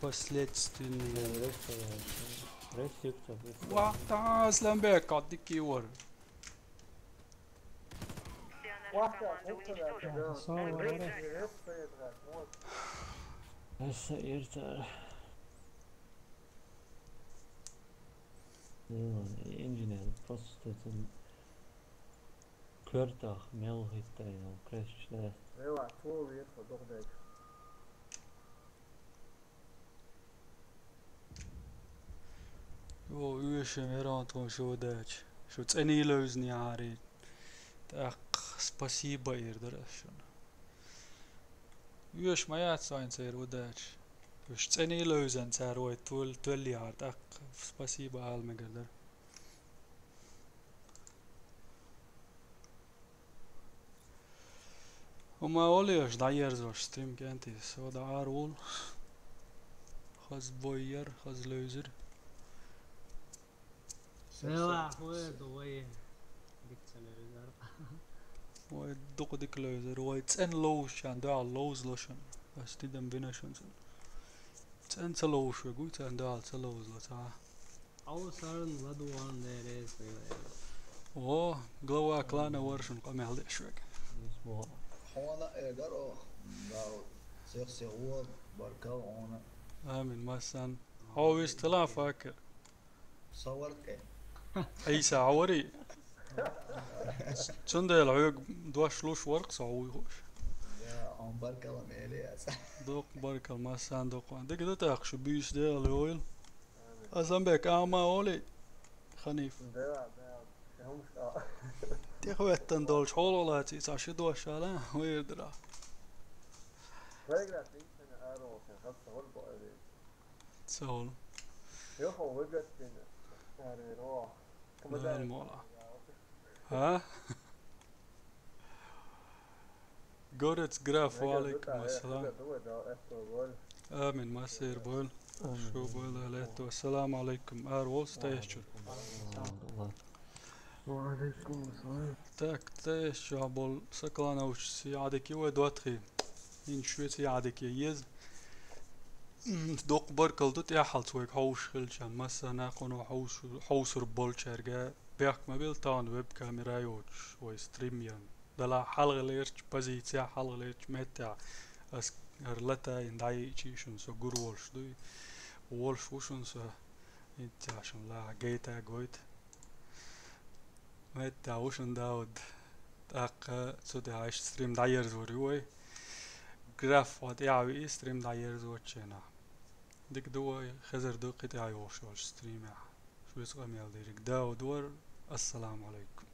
[SPEAKER 1] последствия.
[SPEAKER 5] Rest yoksa.
[SPEAKER 1] Vahtan aslan be kaddik ki var.
[SPEAKER 3] Вся наша команда уничтожена. Мы проиграли.
[SPEAKER 5] Neyse yeter. Engineer, prostituten. Körtag, melgitijn, crashler.
[SPEAKER 7] Ja, voor weer voor toch denk.
[SPEAKER 1] O üyüşüm her an ton şu daç. Şu tseni lözni ari. Tak spasiba irdraşın. Üyüş mayat sain ser udaç. Üş tseni lözen ser oy tul yar tak spasiba almegalar. Uma olios dayer zor stream kentis. O da arul. Khaz boyer, khaz lözer.
[SPEAKER 6] سوا خوي دوي ديك تلفزيون
[SPEAKER 1] Oy doqdik lözer. Oy tsen lotion da lows lotion. Was die dem binashun. Tsen lotion gut tsen da lows lotion.
[SPEAKER 6] او صار ودوان ديريس
[SPEAKER 1] O glow klana version qamel shwek.
[SPEAKER 5] Små.
[SPEAKER 8] Hana ägar och där ser år barkar hana
[SPEAKER 1] Amin masan. How is tala fakir.
[SPEAKER 8] صورت ايه
[SPEAKER 1] اي ساعوري. Tsundel ayog duash lush work sawi hosh.
[SPEAKER 8] يا عم barkar la mele ya
[SPEAKER 1] Dok barkal masan dok. Dik dat akh shbis de oil. Azambek ama oli. Khanif.
[SPEAKER 7] Ja, هم
[SPEAKER 1] Tikhwetan dol shololati sa shidu shala. Wirdra.
[SPEAKER 7] Regla finns en arrow kan hasta håll på det.
[SPEAKER 1] Sol.
[SPEAKER 7] Jag har huggat den här i rå. Kommer
[SPEAKER 1] Väl
[SPEAKER 7] där.
[SPEAKER 1] måla. Ha? Gorets graf wa alaikum assalam.
[SPEAKER 7] Då då efter gol.
[SPEAKER 1] Amin masir bol. Shu bol alaytu assalamu alaikum. Arwol stayshur.
[SPEAKER 5] Allah.
[SPEAKER 7] وعليكم السلام.
[SPEAKER 1] Tak tayshur bol saklana uch siadeki wa dwatri. In shwet siadeki yez. دوق بركل دوت يحل سويك حوش خلشان مثلا قنو حوش ربول شرقة بيحك ما بيلتان ويب كاميرا يوش ويستريم ين دلا حلغ ليرش بزيتيا حلغ ليرش متع اس هرلتا يندعي چيشن سو gur wolsh دوي wolsh وشن سو انت عشان لا جيتا جويت متع وشن داود تاق سودي عايش ستريم داير زوري وي جراف وات يعوي ستريم داير زوتشينا ديك دو خزر دو قطع يوش ستريم شو يسقى ميال ديرك داو دور السلام عليكم